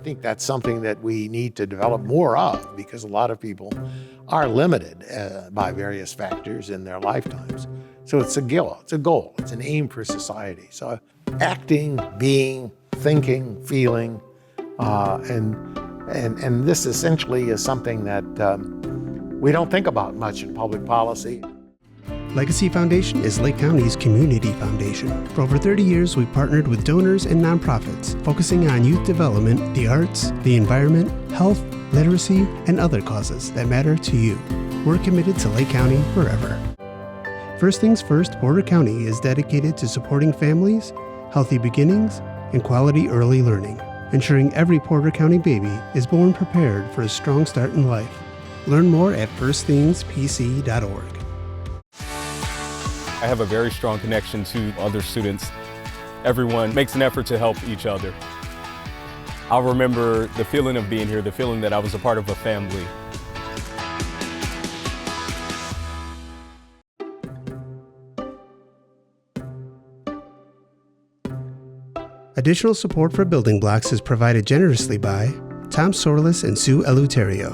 I think that's something that we need to develop more of because a lot of people are limited by various factors in their lifetimes. So it's a goal, it's an aim for society. So acting, being, thinking, feeling, and this essentially is something that we don't think about much in public policy. Legacy Foundation is Lake County's community foundation. For over 30 years, we've partnered with donors and nonprofits, focusing on youth development, the arts, the environment, health, literacy, and other causes that matter to you. We're committed to Lake County forever. First Things First Porter County is dedicated to supporting families, healthy beginnings, and quality early learning, ensuring every Porter County baby is born prepared for a strong start in life. Learn more at firstthingspc.org. I have a very strong connection to other students. Everyone makes an effort to help each other. I'll remember the feeling of being here, the feeling that I was a part of a family. Additional support for Building Blocks is provided generously by Tom Sorlis and Sue Eleuterio,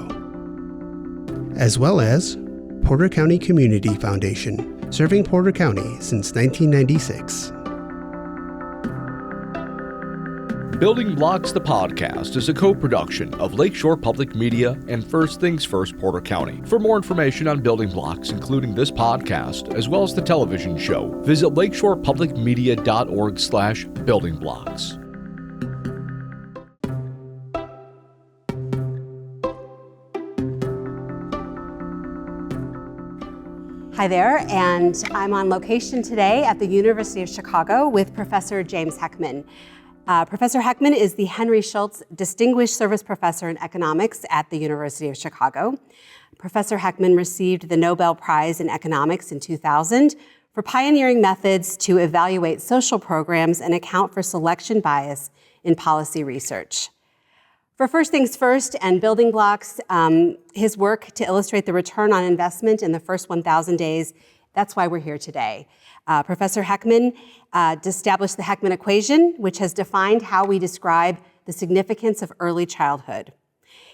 as well as Porter County Community Foundation, serving Porter County since 1996. Building Blocks, the podcast, is a co-production of Lakeshore Public Media and First Things First Porter County. For more information on Building Blocks, including this podcast, as well as the television show, visit lakeshorepublicmedia.org/buildingblocks. Hi there, and I'm on location today at the University of Chicago with Professor James Heckman. Professor Heckman is the Henry Schultz Distinguished Service Professor in Economics at the University of Chicago. Professor Heckman received the Nobel Prize in Economics in 2000 for pioneering methods to evaluate social programs and account for selection bias in policy research. For First Things First and Building Blocks, his work to illustrate the return on investment in the first 1,000 days, that's why we're here today. Professor Heckman established the Heckman equation, which has defined how we describe the significance of early childhood.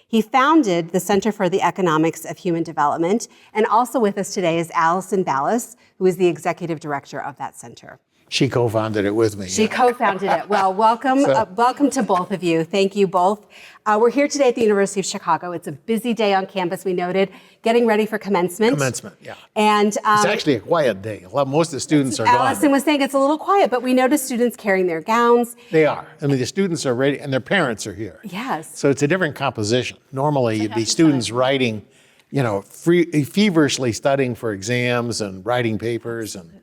He founded the Center for the Economics of Human Development, and also with us today is Alison Baulos, who is the executive director of that center. She co-founded it with me. She co-founded it. Well, welcome to both of you. Thank you both. We're here today at the University of Chicago. It's a busy day on campus, we noted, getting ready for commencement. Commencement, yeah. And it's actually a quiet day. Most of the students are gone. Alison was saying it's a little quiet, but we noticed students carrying their gowns. They are. I mean, the students are ready, and their parents are here. Yes. So it's a different composition. Normally, you'd be students writing, feverishly studying for exams and writing papers and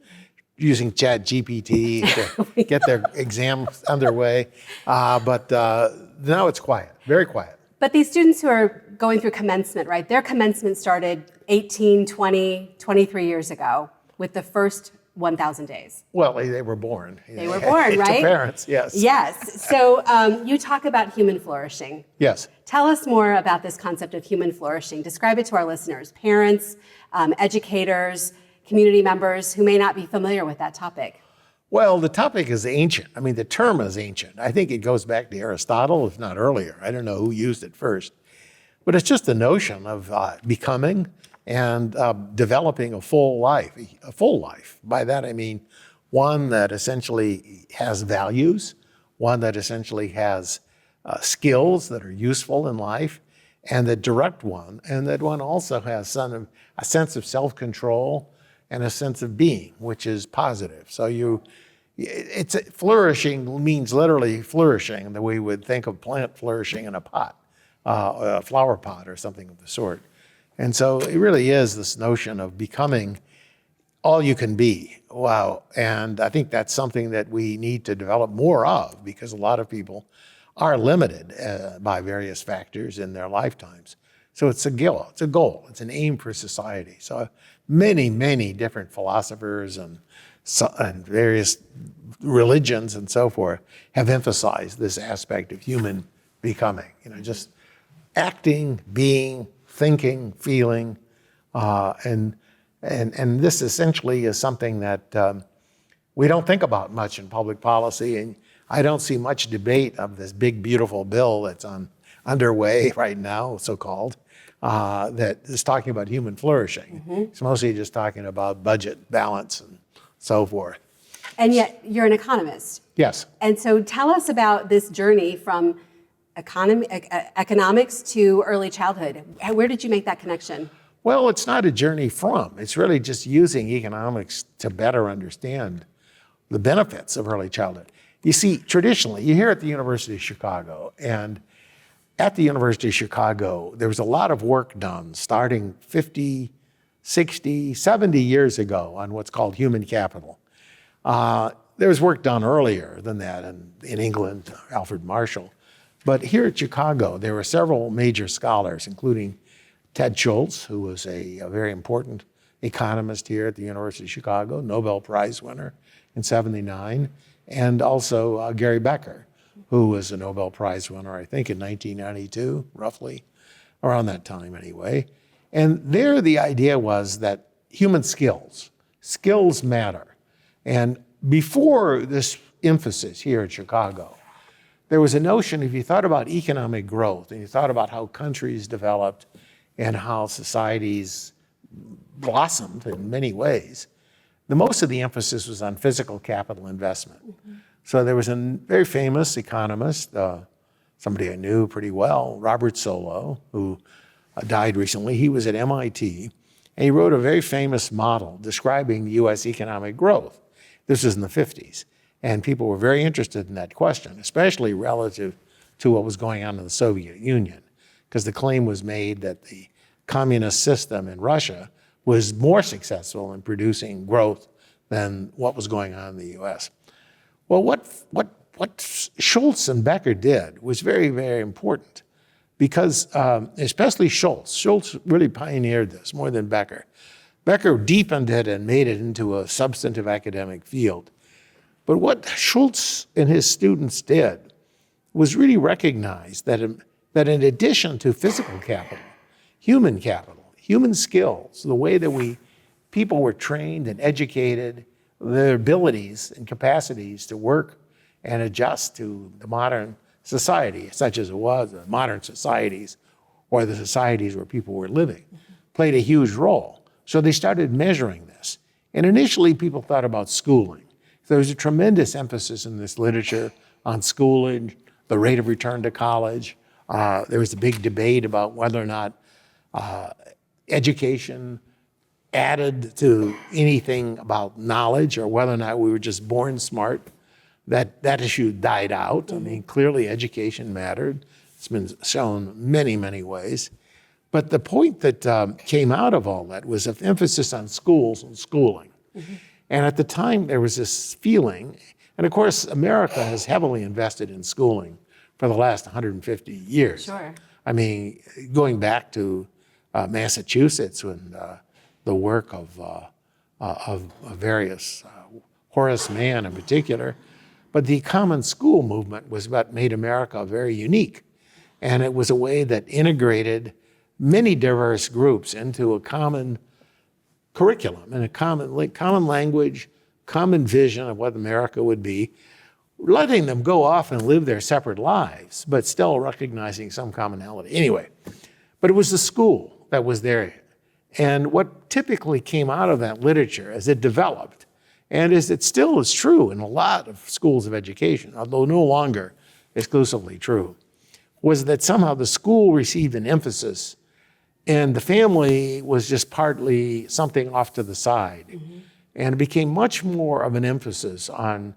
using ChatGPT to get their exams underway. But now it's quiet, very quiet. But these students who are going through commencement, right, their commencement started 18, 20, 23 years ago with the first 1,000 days. Well, they were born. They were born, right? To parents, yes. Yes. So you talk about human flourishing. Yes. Tell us more about this concept of human flourishing. Describe it to our listeners, parents, educators, community members who may not be familiar with that topic. Well, the topic is ancient. I mean, the term is ancient. I think it goes back to Aristotle, if not earlier. I don't know who used it first. But it's just the notion of becoming and developing a full life. A full life. By that I mean one that essentially has values, one that essentially has skills that are useful in life, and that direct one, and that one also has a sense of self-control and a sense of being, which is positive. So flourishing means literally flourishing, that we would think of plant flourishing in a pot, a flower pot or something of the sort. And so it really is this notion of becoming all you can be. Wow. And I think that's something that we need to develop more of because a lot of people are limited by various factors in their lifetimes. So it's a goal, it's an aim for society. So many different philosophers and various religions and so forth have emphasized this aspect of human becoming. Just acting, being, thinking, feeling, and this essentially is something that we don't think about much in public policy. And I don't see much debate of this big, beautiful bill that's underway right now, so-called, that is talking about human flourishing. It's mostly just talking about budget balance and so forth. And yet you're an economist. Yes. And so tell us about this journey from economics to early childhood. Where did you make that connection? Well, it's not a journey from. It's really just using economics to better understand the benefits of early childhood. You see, traditionally, you're here at the University of Chicago, and at the University of Chicago, there was a lot of work done starting 50, 60, 70 years ago on what's called human capital. There was work done earlier than that in England, Alfred Marshall. But here at Chicago, there were several major scholars, including Ted Schultz, who was a very important economist here at the University of Chicago, Nobel Prize winner in '79, and also Gary Becker, who was a Nobel Prize winner, I think, in 1992, roughly, around that time anyway. And there the idea was that human skills matter. And before this emphasis here at Chicago, there was a notion, if you thought about economic growth and you thought about how countries developed and how societies blossomed in many ways, most of the emphasis was on physical capital investment. So there was a very famous economist, somebody I knew pretty well, Robert Solow, who died recently. He was at MIT, and he wrote a very famous model describing U.S. economic growth. This was in the 50s, and people were very interested in that question, especially relative to what was going on in the Soviet Union, because the claim was made that the communist system in Russia was more successful in producing growth than what was going on in the U.S. Well, what Schultz and Becker did was very, very important because, especially Schultz really pioneered this more than Becker. Becker deepened it and made it into a substantive academic field. But what Schultz and his students did was really recognize that in addition to physical capital, human skills, the way that people were trained and educated, their abilities and capacities to work and adjust to the modern society, such as it was, the modern societies or the societies where people were living, played a huge role. So they started measuring this. And initially people thought about schooling. There was a tremendous emphasis in this literature on schooling, the rate of return to college. There was a big debate about whether or not education added to anything about knowledge or whether or not we were just born smart. That issue died out. I mean, clearly education mattered. It's been shown many, many ways. But the point that came out of all that was an emphasis on schools and schooling. And at the time, there was this feeling, and of course, America has heavily invested in schooling for the last 150 years. Sure. I mean, going back to Massachusetts when the work of various, Horace Mann in particular, but the common school movement was what made America very unique. And it was a way that integrated many diverse groups into a common curriculum and a common language, common vision of what America would be, letting them go off and live their separate lives, but still recognizing some commonality. Anyway, but it was the school that was there. And what typically came out of that literature as it developed, and as it still is true in a lot of schools of education, although no longer exclusively true, was that somehow the school received an emphasis and the family was just partly something off to the side. And it became much more of an emphasis on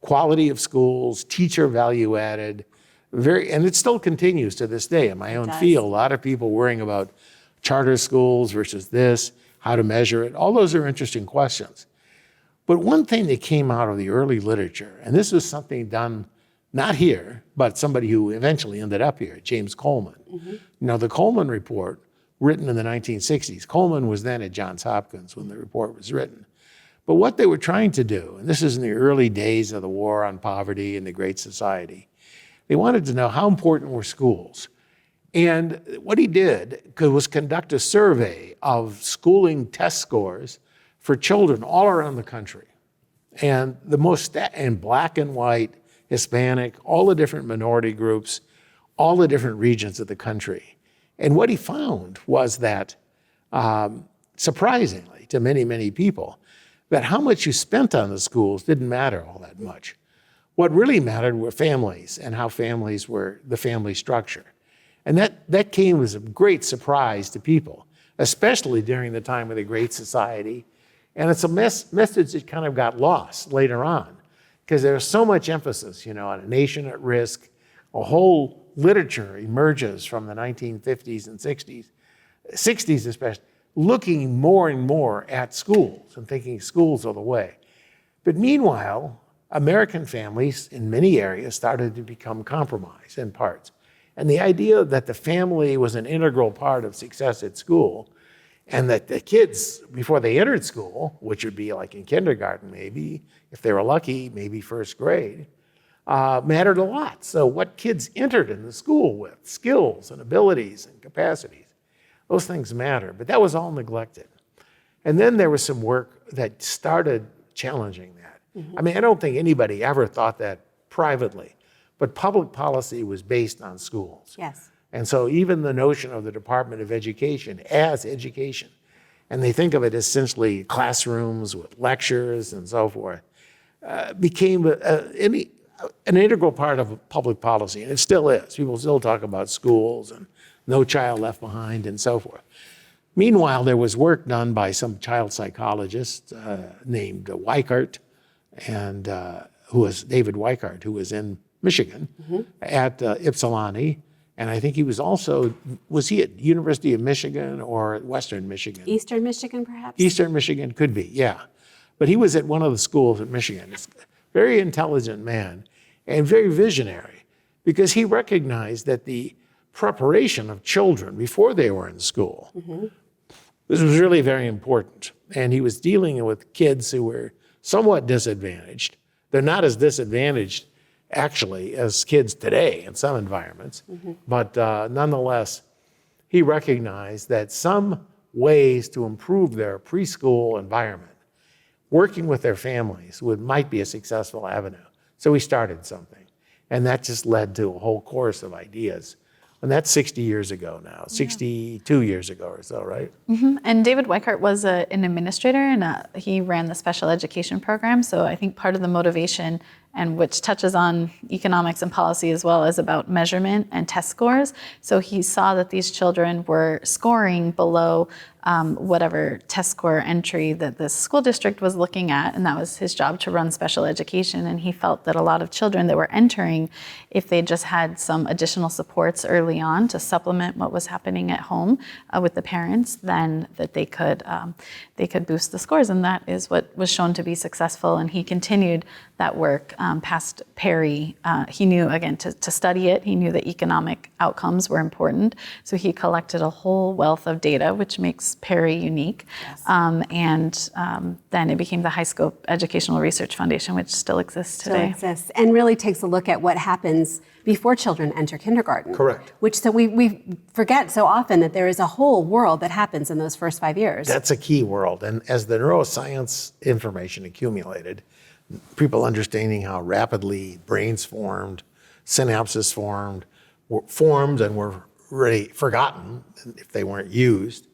quality of schools, teacher value added, and it still continues to this day in my own field. A lot of people worrying about charter schools versus this, how to measure it. All those are interesting questions. But one thing that came out of the early literature, and this was something done not here, but somebody who eventually ended up here, James Coleman. You know, the Coleman report, written in the 1960s. Coleman was then at Johns Hopkins when the report was written. But what they were trying to do, and this is in the early days of the war on poverty and the Great Society, they wanted to know how important were schools. And what he did was conduct a survey of schooling test scores for children all around the country. And the most in black and white Hispanic, all the different minority groups, all the different regions of the country. And what he found was that, surprisingly to many, many people, that how much you spent on the schools didn't matter all that much. What really mattered were families and how families were, the family structure. And that came as a great surprise to people, especially during the time of the Great Society. And it's a message that kind of got lost later on, because there was so much emphasis, on a nation at risk. A whole literature emerges from the 1950s and 60s especially, looking more and more at schools and thinking schools are the way. But meanwhile, American families in many areas started to become compromised in parts. And the idea that the family was an integral part of success at school, and that the kids, before they entered school, which would be like in kindergarten maybe, if they were lucky, maybe first grade, mattered a lot. So what kids entered in the school with, skills and abilities and capacities, those things matter. But that was all neglected. And then there was some work that started challenging that. I mean, I don't think anybody ever thought that privately, but public policy was based on schools. Yes. And so even the notion of the Department of Education as education, and they think of it as essentially classrooms with lectures and so forth, became an integral part of public policy, and it still is. People still talk about schools and no child left behind and so forth. Meanwhile, there was work done by some child psychologist named Weikart, and who was David Weikart, who was in Michigan at Ypsilanti. And I think he was also, was he at University of Michigan or Western Michigan? Eastern Michigan, perhaps? Eastern Michigan, could be, yeah. But he was at one of the schools at Michigan. He's a very intelligent man and very visionary, because he recognized that the preparation of children before they were in school, this was really very important. And he was dealing with kids who were somewhat disadvantaged. They're not as disadvantaged actually as kids today in some environments, but nonetheless, he recognized that some ways to improve their preschool environment, working with their families, might be a successful avenue. So he started something, and that just led to a whole course of ideas. And that's 60 years ago now, 62 years ago or so, right? And David Weikart was an administrator, and he ran the special education program. So I think part of the motivation, and which touches on economics and policy as well, is about measurement and test scores. So he saw that these children were scoring below whatever test score entry that the school district was looking at, and that was his job, to run special education. And he felt that a lot of children that were entering, if they just had some additional supports early on to supplement what was happening at home with the parents, then that they could boost the scores. And that is what was shown to be successful. And he continued that work past Perry. He knew, again, to study it, he knew that economic outcomes were important. So he collected a whole wealth of data, which makes Perry unique. Yes. Then it became the High Scope Educational Research Foundation, which still exists today. Still exists, and really takes a look at what happens before children enter kindergarten. Correct. Which, so we forget so often that there is a whole world that happens in those first 5 years. That's a key world. And as the neuroscience information accumulated, people understanding how rapidly brains formed, synapses formed and were really forgotten if they weren't used,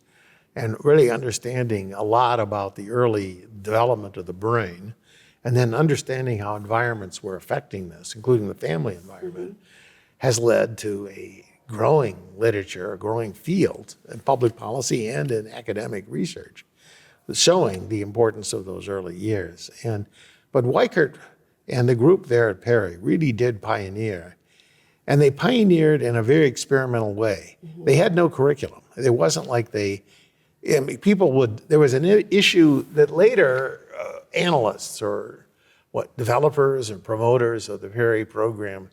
and really understanding a lot about the early development of the brain, and then understanding how environments were affecting this, including the family environment, has led to a growing literature, a growing field in public policy and in academic research, showing the importance of those early years. But Weikart and the group there at Perry really did pioneer, and they pioneered in a very experimental way. They had no curriculum. It wasn't like there was an issue that later analysts or developers and promoters of the Perry program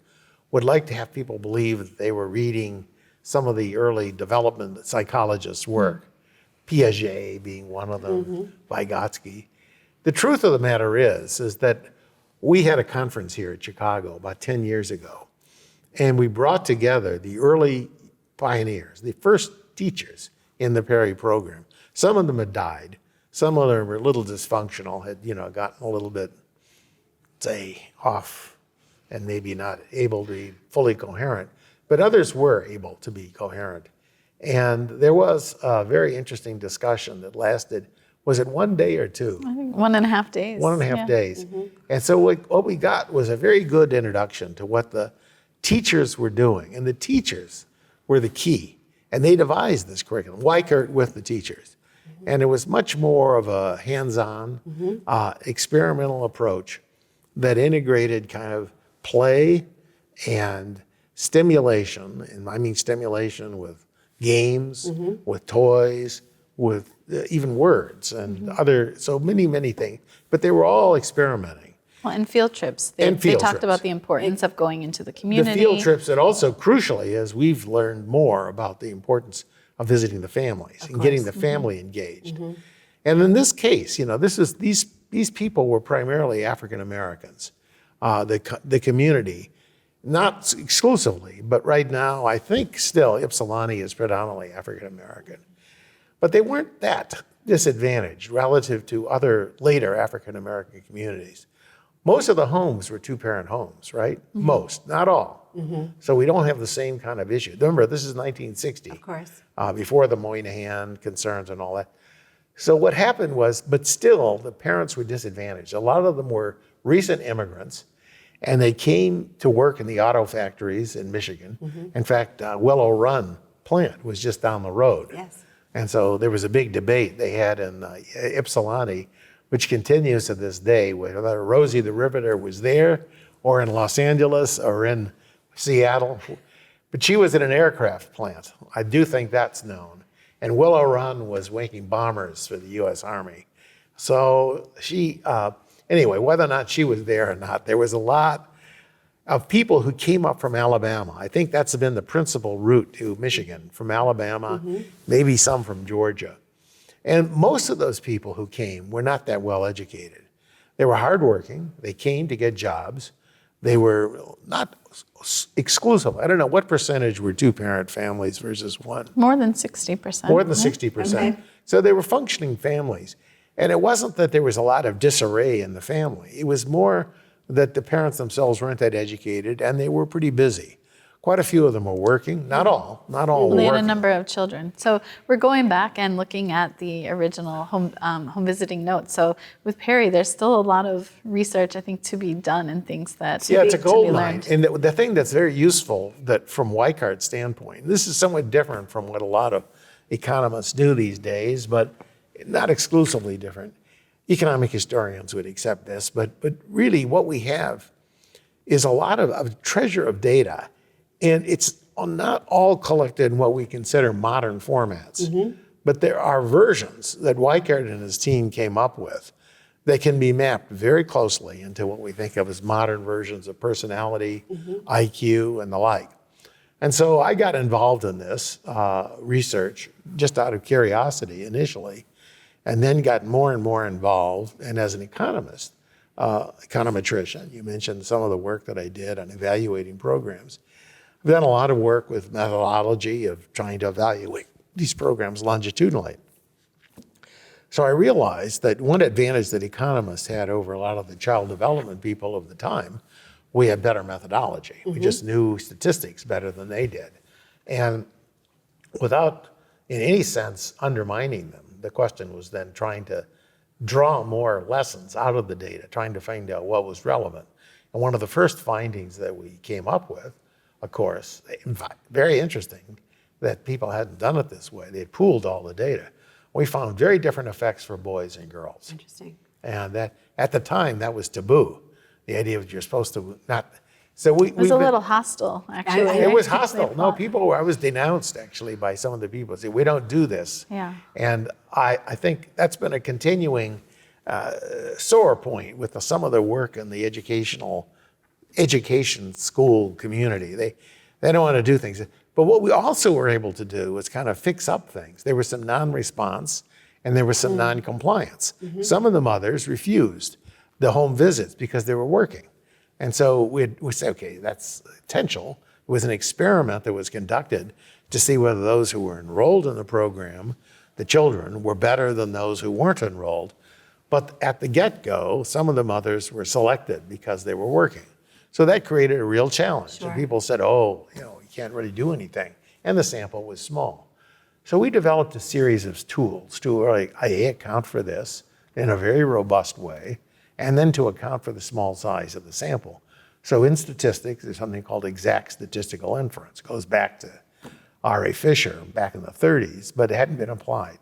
would like to have people believe that they were reading some of the early development psychologists' work, Piaget being one of them, Vygotsky. The truth of the matter is that we had a conference here at Chicago about 10 years ago, and we brought together the early pioneers, the first teachers in the Perry program. Some of them had died. Some of them were a little dysfunctional, had gotten a little bit, say, off and maybe not able to be fully coherent, but others were able to be coherent. And there was a very interesting discussion that lasted, was it 1 day or 2? I think 1.5 days. 1.5 days. And so what we got was a very good introduction to what the teachers were doing. And the teachers were the key. And they devised this curriculum, Weikart with the teachers. And it was much more of a hands-on, experimental approach that integrated kind of play and stimulation. And I mean stimulation with games, with toys, with even words and so many things. But they were all experimenting. Well, and field trips. They talked about the importance of going into the community. The field trips, and also crucially, as we've learned more about the importance of visiting the families and getting the family engaged. And in this case, these people were primarily African Americans, the community, not exclusively, but right now I think still Ypsilanti is predominantly African American. But they weren't that disadvantaged relative to other later African American communities. Most of the homes were two-parent homes, right? Most, not all. So we don't have the same kind of issue. Remember, this is 1960. Of course. Before the Moynihan concerns and all that. So what happened was, but still, the parents were disadvantaged. A lot of them were recent immigrants, and they came to work in the auto factories in Michigan. In fact, Willow Run plant was just down the road. Yes. And so there was a big debate they had in Ypsilanti, which continues to this day, whether Rosie the Riveter was there or in Los Angeles or in Seattle. But she was at an aircraft plant. I do think that's known. And Willow Run was making bombers for the U.S. Army. So she, anyway, whether or not she was there or not, there was a lot of people who came up from Alabama. I think that's been the principal route to Michigan, from Alabama, maybe some from Georgia. And most of those people who came were not that well educated. They were hardworking. They came to get jobs. They were not exclusive. I don't know, what percentage were two-parent families versus one? More than 60%. More than 60%. Okay. So they were functioning families. And it wasn't that there was a lot of disarray in the family. It was more that the parents themselves weren't that educated and they were pretty busy. Quite a few of them were working, not all were They had working. a number of children. So we're going back and looking at the original home visiting notes. So with Perry, there's still a lot of research, I think, to be done and things that Yeah, it's a gold mine. learned. And the thing that's very useful that from Weikart's standpoint, this is somewhat different from what a lot of economists do these days, but not exclusively different. Economic historians would accept this, but really what we have is a lot of a treasure of data. And it's not all collected in what we consider modern formats, but there are versions that Weikart and his team came up with that can be mapped very closely into what we think of as modern versions of personality, IQ, and the like. And so I got involved in this research just out of curiosity initially, and then got more and more involved. And as an economist, econometrician, you mentioned some of the work that I did on evaluating programs. I've done a lot of work with methodology of trying to evaluate these programs longitudinally. So I realized that one advantage that economists had over a lot of the child development people of the time, we had better methodology. We just knew statistics better than they did. And without, in any sense, undermining them, the question was then trying to draw more lessons out of the data, trying to find out what was relevant. And one of the first findings that we came up with, of course, in fact, very interesting that people hadn't done it this way. They had pooled all the data. We found very different effects for boys and girls. Interesting. And that at the time, that was taboo. The idea that you're supposed to not. So It was a little hostile, actually. It was hostile. No, I was denounced actually by some of the people. Say, we don't do this. Yeah. And I think that's been a continuing sore point with some of the work in the education school community. They don't want to do things. But what we also were able to do was kind of fix up things. There was some non-response and there was some non-compliance. Some of the mothers refused the home visits because they were working. And so we say, okay, that's potential. It was an experiment that was conducted to see whether those who were enrolled in the program, the children, were better than those who weren't enrolled. But at the get-go, some of the mothers were selected because they were working. So that created a real challenge. Sure. And people said, oh, you can't really do anything. And the sample was small. So we developed a series of tools to really account for this in a very robust way, and then to account for the small size of the sample. So in statistics, there's something called exact statistical inference. It goes back to R.A. Fisher back in the 30s, but it hadn't been applied.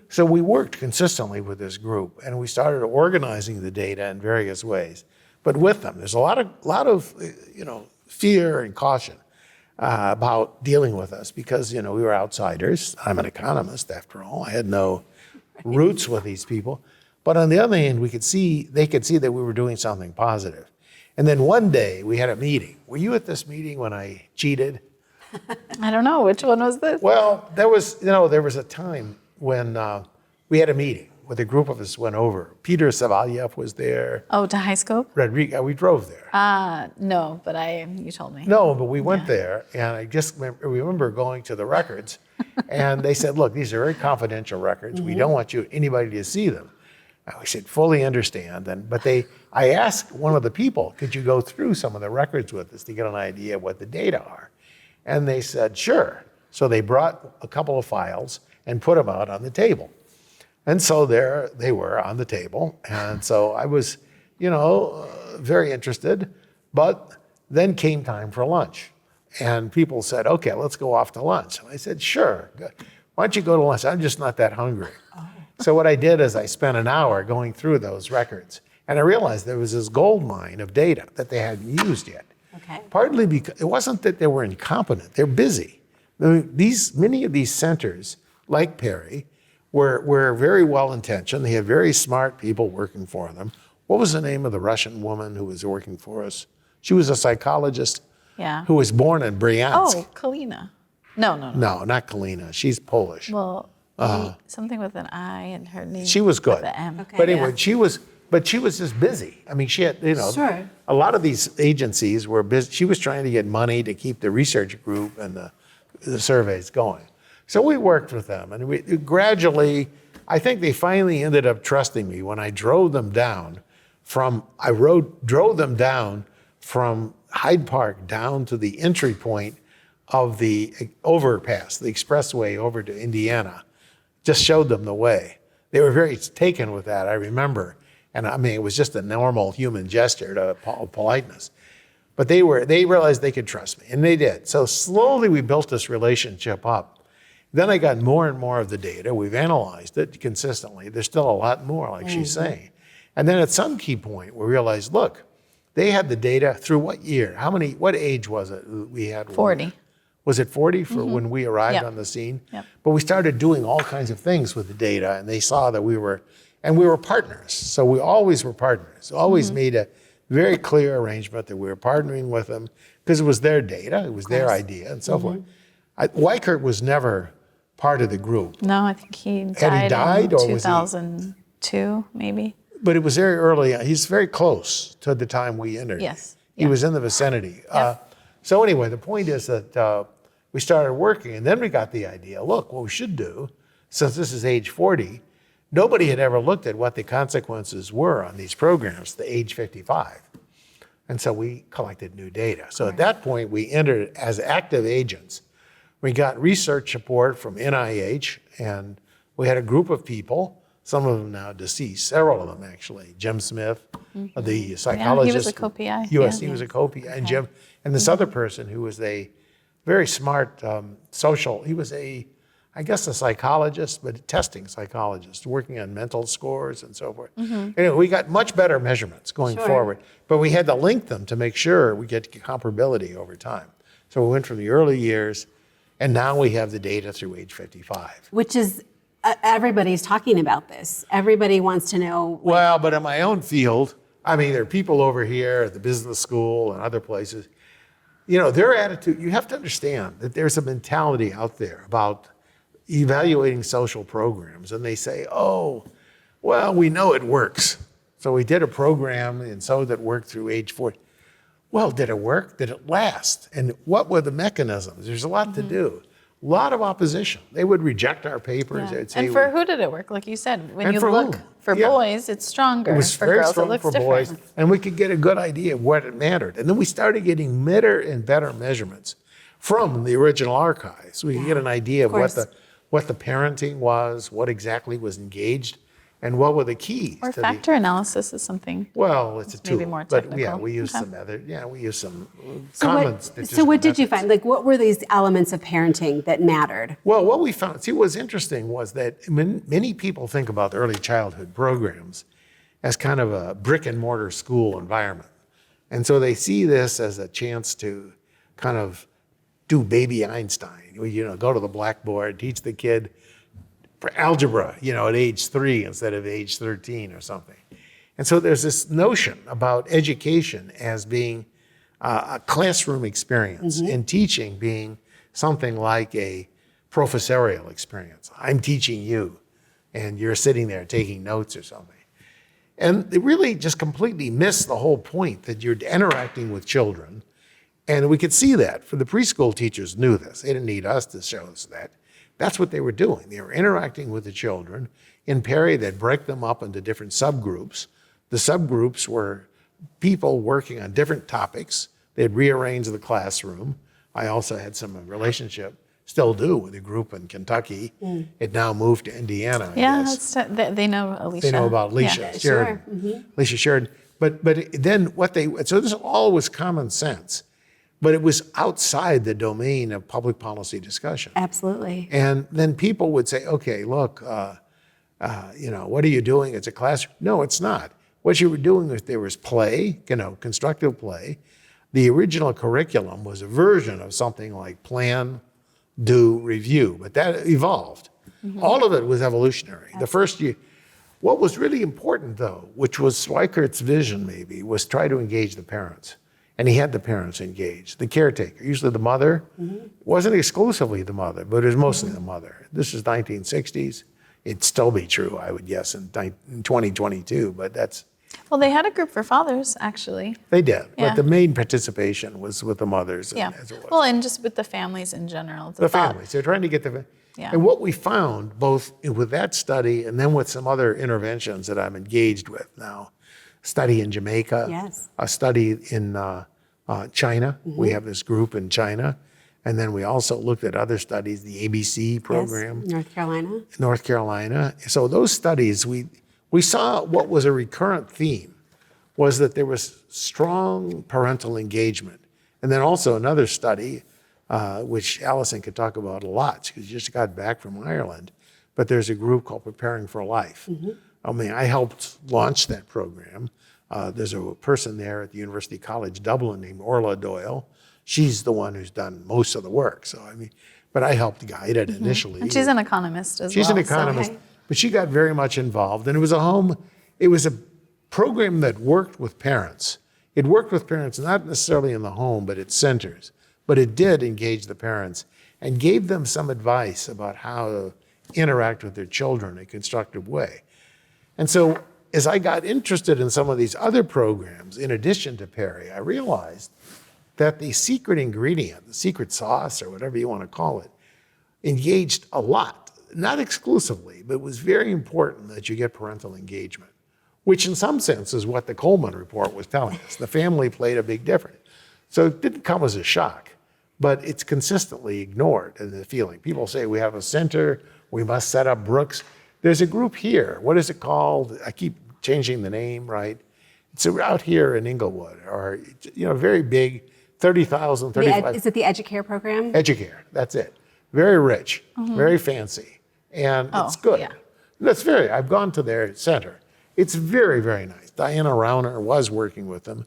So we worked consistently with this group, and we started organizing the data in various ways. But with them, there's a lot of fear and caution about dealing with us because we were outsiders. I'm an economist, after all. I had no roots with these people. But on the other hand, they could see that we were doing something positive. And then one day we had a meeting. Were you at this meeting when I cheated? I don't know. Which one was this? Well, there was a time when we had a meeting where a group of us went over. Peter Savalyev was there. Oh, to High Scope? Rodrigo, we drove there. No, but you told me. No, but we went there, and I just remember going to the records, and they said, look, these are very confidential records. We don't want anybody to see them. I said, fully understand. I asked one of the people, could you go through some of the records with us to get an idea of what the data are? And they said, sure. So they brought a couple of files and put them out on the table. And so there they were on the table. And so I was, very interested. But then came time for lunch. And people said, okay, let's go off to lunch. And I said, sure. Why don't you go to lunch? I'm just not that hungry. So what I did is I spent an hour going through those records. And I realized there was this gold mine of data that they hadn't used yet. Okay. Partly because it wasn't that they were incompetent, they're busy. Many of these centers, like Perry, were very well intentioned. They had very smart people working for them. What was the name of the Russian woman who was working for us? She was a psychologist who was born in Bryansk. Oh, Kalina. No. No, not Kalina. She's Polish. Well, something with an I and her name. She was good. With an M. Okay, But anyway, she was just busy. I mean, she had, Sure. a lot of these agencies were busy. She was trying to get money to keep the research group and the surveys going. So we worked with them, and we gradually, I think they finally ended up trusting me when I drove them down from Hyde Park down to the entry point of the overpass, the expressway over to Indiana. Just showed them the way. They were very taken with that, I remember. And I mean, it was just a normal human gesture to politeness. But they realized they could trust me, and they did. So slowly we built this relationship up. Then I got more and more of the data. We've analyzed it consistently. There's still a lot more, like she's saying. And then at some key point, we realized, look, they had the data through what year? What age was it we had? 40. Was it 40 for when we arrived on the scene? Yep. But we started doing all kinds of things with the data, and they saw that we were partners. So we always were partners. Always made a very clear arrangement that we were partnering with them because it was their data, it was their idea, and so forth. Weichert was never part of the group. No, I think he died, in or was he- 2002, maybe. But it was very early. He's very close to the time we entered. Yes. He was in the vicinity. So anyway, the point is that we started working, and then we got the idea, look, what we should do, since this is age 40, nobody had ever looked at what the consequences were on these programs to age 55. And so we collected new data. So at that point, we entered as active agents. We got research support from NIH, and we had a group of people, some of them now deceased, several of them actually. Jim Smith, the psychologist. he was a co-PI. He was a co-PI. And Jim, and this other person who was a very smart he was I guess a psychologist, but a testing psychologist, working on mental scores and so forth. Anyway, we got much better measurements going forward, but we had to link them to make sure we get comparability over time. So we went from the early years, and now we have the data through age 55. Which is, everybody's talking about this. Everybody wants to know. Well, but in my own field, I mean, there are people over here at the business school and other places, their attitude, you have to understand that there's a mentality out there about evaluating social programs, and they say, oh, well, we know it works. So we did a program, and so that worked through age 40. Well, did it work? Did it last? And what were the mechanisms? There's a lot to do. lot of opposition. They would reject our papers. Yeah. They'd say, And for who did it work? Like you said, when And you for look whom? for Yeah. boys, it's stronger. it was for very girls, strong it looks for different. boys, and we could get a good idea of what it mattered. And then we started getting better and better measurements from the original archives. We could get an idea of what the parenting was, what exactly was engaged, and what were the keys. Or to factor analysis is something. Well, it's a tool. maybe more but yeah, technical. we use Okay. some other. Yeah, we use some So common what, statistical so what did you methods. find? Like, what were these elements of parenting that mattered? Well, what we found, see, what's interesting was that many people think about the early childhood programs as kind of a brick and mortar school environment. And so they see this as a chance to kind of do baby Einstein, go to the blackboard, teach the kid for algebra, at age 3 instead of age 13 or something. And so there's this notion about education as being a classroom experience and teaching being something like a professorial experience. I'm teaching you and you're sitting there taking notes or something. And they really just completely missed the whole point that you're interacting with children. And we could see that. For the preschool teachers knew this. They didn't need us to show us that. That's what they were doing. They were interacting with the children. In Perry, they'd break them up into different subgroups. The subgroups were people working on different topics. They'd rearrange the classroom. I also had some relationship, still do, with a group in Kentucky. It now moved to Indiana, I Yeah, guess. they know Alicia. They know about Alicia Yeah. Sheridan. Alicia Sheridan. But then so this all was common sense, but it was outside the domain of public policy discussion. Absolutely. And then people would say, okay, look, what are you doing? It's a classroom. No, it's not. What you were doing was there was play, constructive play. The original curriculum was a version of something like plan, do, review, but that evolved. All of it was evolutionary. The first year, what was really important though, which was Schweikert's vision maybe, was try to engage the parents. And he had the parents engaged, the caretaker, usually the mother. It wasn't exclusively the mother, but it was mostly the mother. This is 1960s. It'd still be true, I would guess, in 2022, but that's. Well, they had a group for fathers, actually. They did, Yeah. but the main participation was with the mothers Yeah. as it was. Well, and just with the families in general. The families, they're trying to get the. Yeah. And what we found, both with that study and then with some other interventions that I'm engaged with now, study in Jamaica, Yes. a study in China. We have this group in China. And then we also looked at other studies, the ABC program, Yes. North Carolina. So those studies, we saw what was a recurrent theme was that there was strong parental engagement. And then also another study, which Alison could talk about a lot, because she just got back from Ireland, but there's a group called Preparing for Life. I helped launch that program. There's a person there at the University College Dublin named Orla Doyle. She's the one who's done most of the work. But I helped guide it initially. And she's an economist as well. She's an economist, but she got very much involved. And it was a program that worked with parents. It worked with parents, not necessarily in the home, but at centers. But it did engage the parents and gave them some advice about how to interact with their children in a constructive way. And so as I got interested in some of these other programs, in addition to Perry, I realized that the secret ingredient, the secret sauce, or whatever you want to call it, engaged a lot. Not exclusively, but it was very important that you get parental engagement, which in some sense is what the Coleman report was telling us. The family played a big difference. So it didn't come as a shock, but it's consistently ignored in the feeling. People say we have a center, we must set up Brooks. There's a group here. What is it called? I keep changing the name, right? It's out here in Inglewood, or very big, 30,000, 35. Is it the Educare program? Educare, that's it. Very rich, very fancy, and it's good. Yeah. I've gone to their center. It's very, very nice. Diana Rauner was working with them.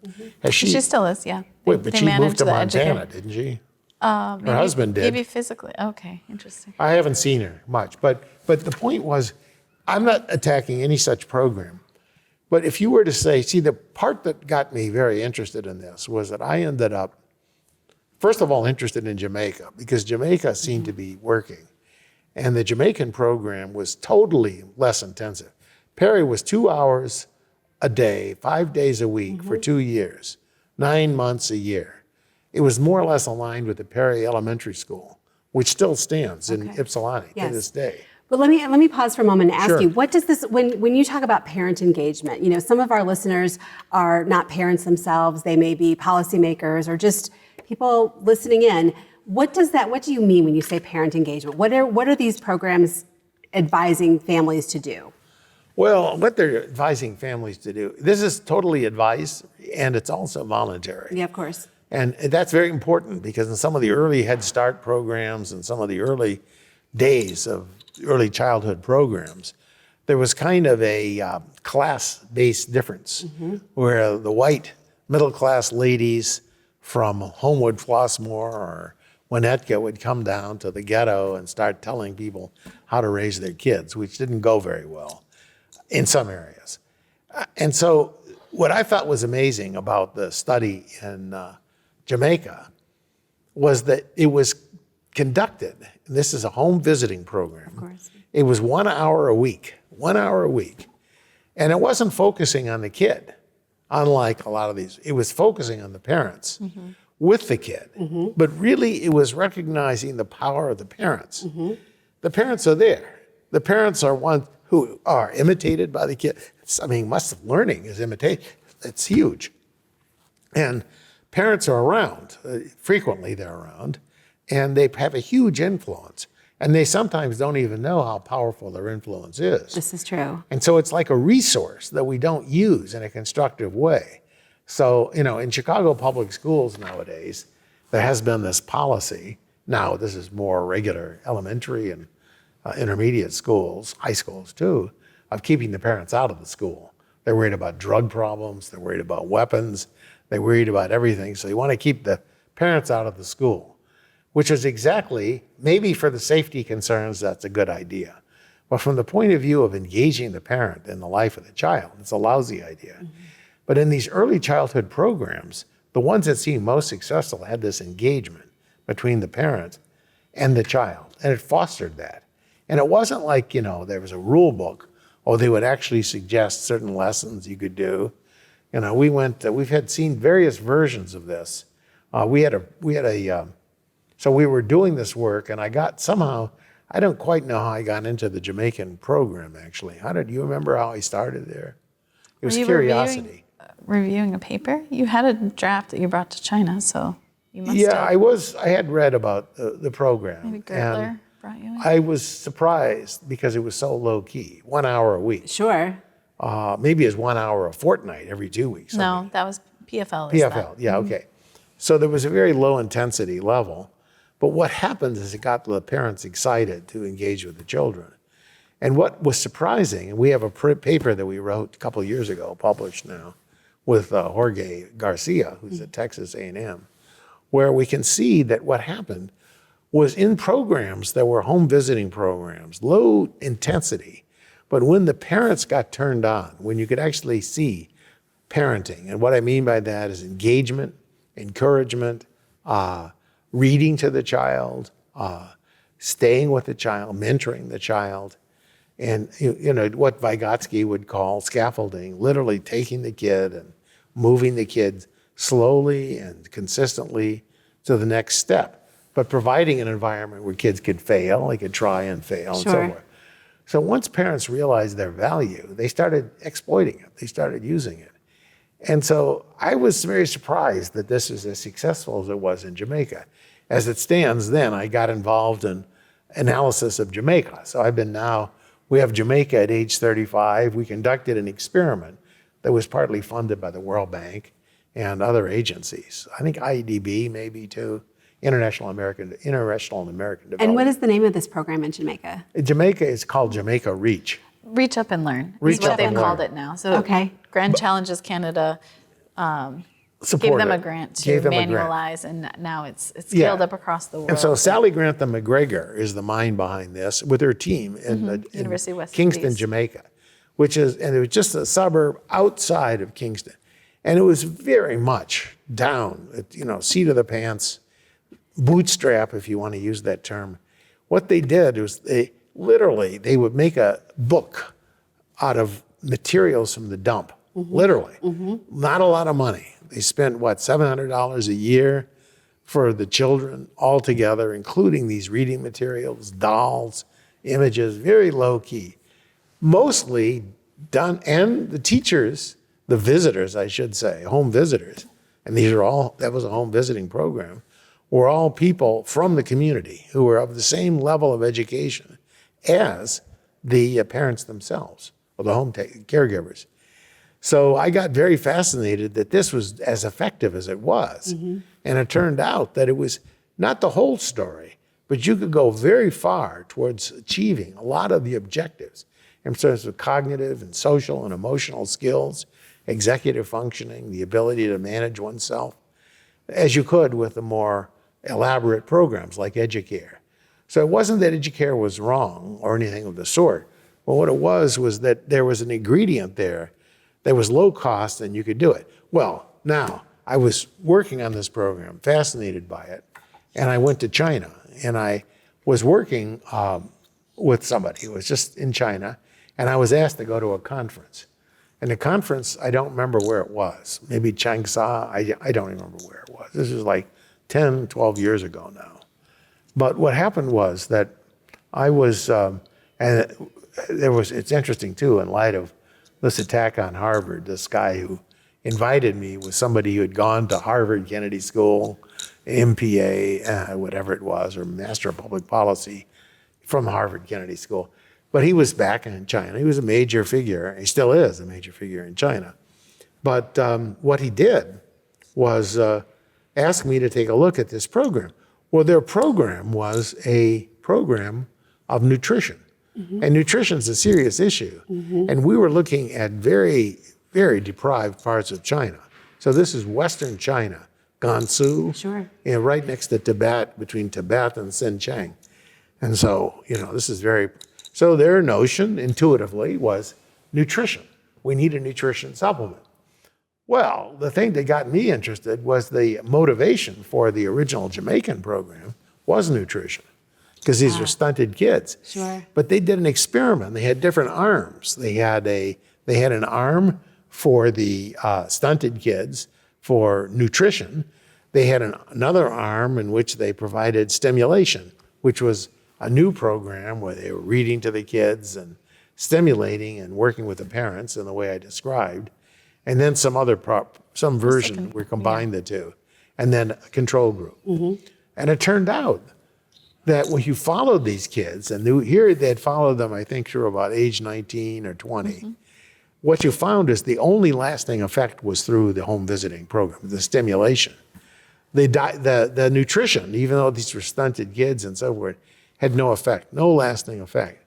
She still is, yeah. Wait, but They she moved manage to the Montana, Educare. didn't she? Maybe, Her husband did. Maybe physically. Okay, interesting. I haven't seen her much, but the point was, I'm not attacking any such program. But if you were to say, the part that got me very interested in this was that I ended up, first of all, interested in Jamaica, because Jamaica seemed to be working. And the Jamaican program was totally less intensive. Perry was 2 hours a day, 5 days a week for 2 years, 9 months a year. It was more or less aligned with the Perry Elementary School, which still stands in Okay. Ypsilanti to this day. But let me pause for a moment and ask Sure. you, what does this, when you talk about parent engagement, you know, some of our listeners are not parents themselves, they may be policymakers or just people listening in. What do you mean when you say parent engagement? What are these programs advising families to do? Well, what they're advising families to do, this is totally advice, and it's also voluntary. Yeah, of course. And that's very important because in some of the early Head Start programs and some of the early days of early childhood programs, there was kind of a class-based difference where the white middle-class ladies from Homewood Flossmoor or Winnetka would come down to the ghetto and start telling people how to raise their kids, which didn't go very well in some areas. And so what I thought was amazing about the study in Jamaica was that it was conducted, and this is a home visiting program. Of course. It was 1 hour a week, 1 hour a week. And it wasn't focusing on the kid, unlike a lot of these. It was focusing on the parents with the kid. But really, it was recognizing the power of the parents. The parents are there. The parents are ones who are imitated by the kid. I mean, learning is imitation. It's huge. And parents are around. Frequently, they're around. And they have a huge influence. And they sometimes don't even know how powerful their influence is. This is true. And so it's like a resource that we don't use in a constructive way. So, you know, in Chicago public schools nowadays, there has been this policy. Now, this is more regular elementary and intermediate schools, high schools too, of keeping the parents out of the school. They're worried about drug problems. They're worried about weapons. They're worried about everything. So you want to keep the parents out of the school, which is exactly, maybe for the safety concerns, that's a good idea. But from the point of view of engaging the parent in the life of the child, it's a lousy idea. But in these early childhood programs, the ones that seemed most successful had this engagement between the parent and the child, and it fostered that. And it wasn't like, you know, there was a rule book, or they would actually suggest certain lessons you could do. You know, we've seen various versions of this. So we were doing this work, and I don't quite know how I got into the Jamaican program, actually. Do you remember how I started there? It was curiosity. Reviewing a paper? You had a draft that you brought to China, so you must Yeah, have. I had read about the program. Maybe Gertler brought you in? I was surprised because it was so low key, 1 hour a week. Sure. Maybe it's 1 hour a fortnight every 2 weeks. No, that was PFL. is PFL, that. yeah, okay. So there was a very low intensity level. But what happened is it got the parents excited to engage with the children. And what was surprising, and we have a paper that we wrote a couple of years ago, published now, with Jorge Garcia, who's at Texas A&M, where we can see that what happened was in programs that were home visiting programs, low intensity, but when the parents got turned on, when you could actually see parenting, and what I mean by that is engagement, encouragement, reading to the child, staying with the child, mentoring the child, and you know what Vygotsky would call scaffolding, literally taking the kid and moving the kid slowly and consistently to the next step, but providing an environment where kids could fail, they could try and fail, and so Sure. forth. So once parents realized their value, they started exploiting it, they started using it. And so I was very surprised that this is as successful as it was in Jamaica. As it stands then, I got involved in analysis of Jamaica. So we have Jamaica at age 35. We conducted an experiment that was partly funded by the World Bank and other agencies. I think IEDB maybe too, International and American Development. And what is the name of this program in Jamaica? Jamaica is called Jamaica Reach. Reach Up and Learn Reach is what Up they've and called Learn. it now. So Okay. Grand Challenges Canada gave Support them it. a grant to Gave them a grant. manualize, and now it's Yeah. scaled up across the world. And so Sally Grantham McGregor is the mind behind this with her team in University of West Kingston, Indies. Jamaica, and it was just a suburb outside of Kingston. And it was very much down, seat of the pants, bootstrap, if you want to use that term. What they did was they would make a book out of materials from the dump, literally. Not a lot of money. They spent, $700 a year for the children all together, including these reading materials, dolls, images, very low key. Mostly done, and the teachers, the visitors, I should say, home visitors, and that was a home visiting program, were all people from the community who were of the same level of education as the parents themselves, or the home caregivers. So I got very fascinated that this was as effective as it was. And it turned out that it was not the whole story, but you could go very far towards achieving a lot of the objectives in terms of cognitive and social and emotional skills, executive functioning, the ability to manage oneself, as you could with the more elaborate programs like Educare. So it wasn't that Educare was wrong or anything of the sort, but what it was that there was an ingredient there that was low cost and you could do it. Well, now, I was working on this program, fascinated by it, and I went to China, and I was working with somebody who was just in China, and I was asked to go to a conference. And the conference, I don't remember where it was, maybe Changsha, I don't remember where it was. This was like 10, 12 years ago now. But what happened was that I was, it's interesting too, in light of this attack on Harvard, this guy who invited me was somebody who had gone to Harvard Kennedy School, MPA, whatever it was, or Master of Public Policy from Harvard Kennedy School. But he was back in China. He was a major figure. He still is a major figure in China. But what he did was ask me to take a look at this program. Well, their program was a program of nutrition. And nutrition is a serious issue. And we were looking at very, very deprived parts of China. So this is Western China, Gansu, right next to Tibet, between Tibet and Xinjiang. And so, this is so their notion intuitively was nutrition. We need a nutrition supplement. Well, the thing that got me interested was the motivation for the original Jamaican program was nutrition, because these are stunted kids. But they did an experiment. They had different arms. They had an arm for the stunted kids for nutrition. They had another arm in which they provided stimulation, which was a new program where they were reading to the kids and stimulating and working with the parents in the way I described. And then some version where we combined the two. And then a control group. And it turned out that when you followed these kids, and here they had followed them, I think, through about age 19 or 20, what you found is the only lasting effect was through the home visiting program, the stimulation. The nutrition, even though these were stunted kids and so forth, had no effect, no lasting effect.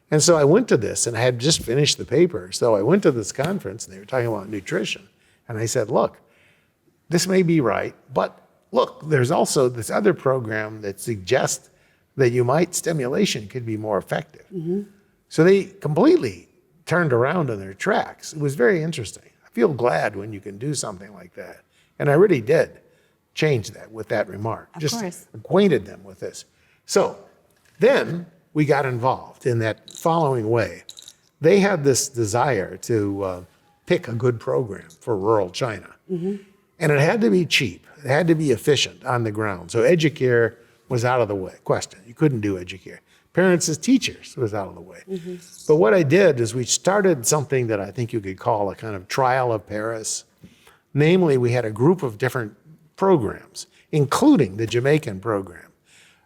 And so I went to this, and I had just finished the paper. So I went to this conference, and they were talking about nutrition. And I said, look, this may be right, but look, there's also this other program that suggests that stimulation could be more effective. So they completely turned around on their tracks. It was very interesting. I feel glad when you can do something like that. And I really did change that with that remark. Just acquainted them with this. So then we got involved in that following way. They had this desire to pick a good program for rural China. And it had to be cheap. It had to be efficient on the ground. So Educare was out of the way. Question, you couldn't do Educare. Parents as teachers was out of the way. But what I did is we started something that I think you could call a kind of trial of Paris. Namely, we had a group of different programs, including the Jamaican program,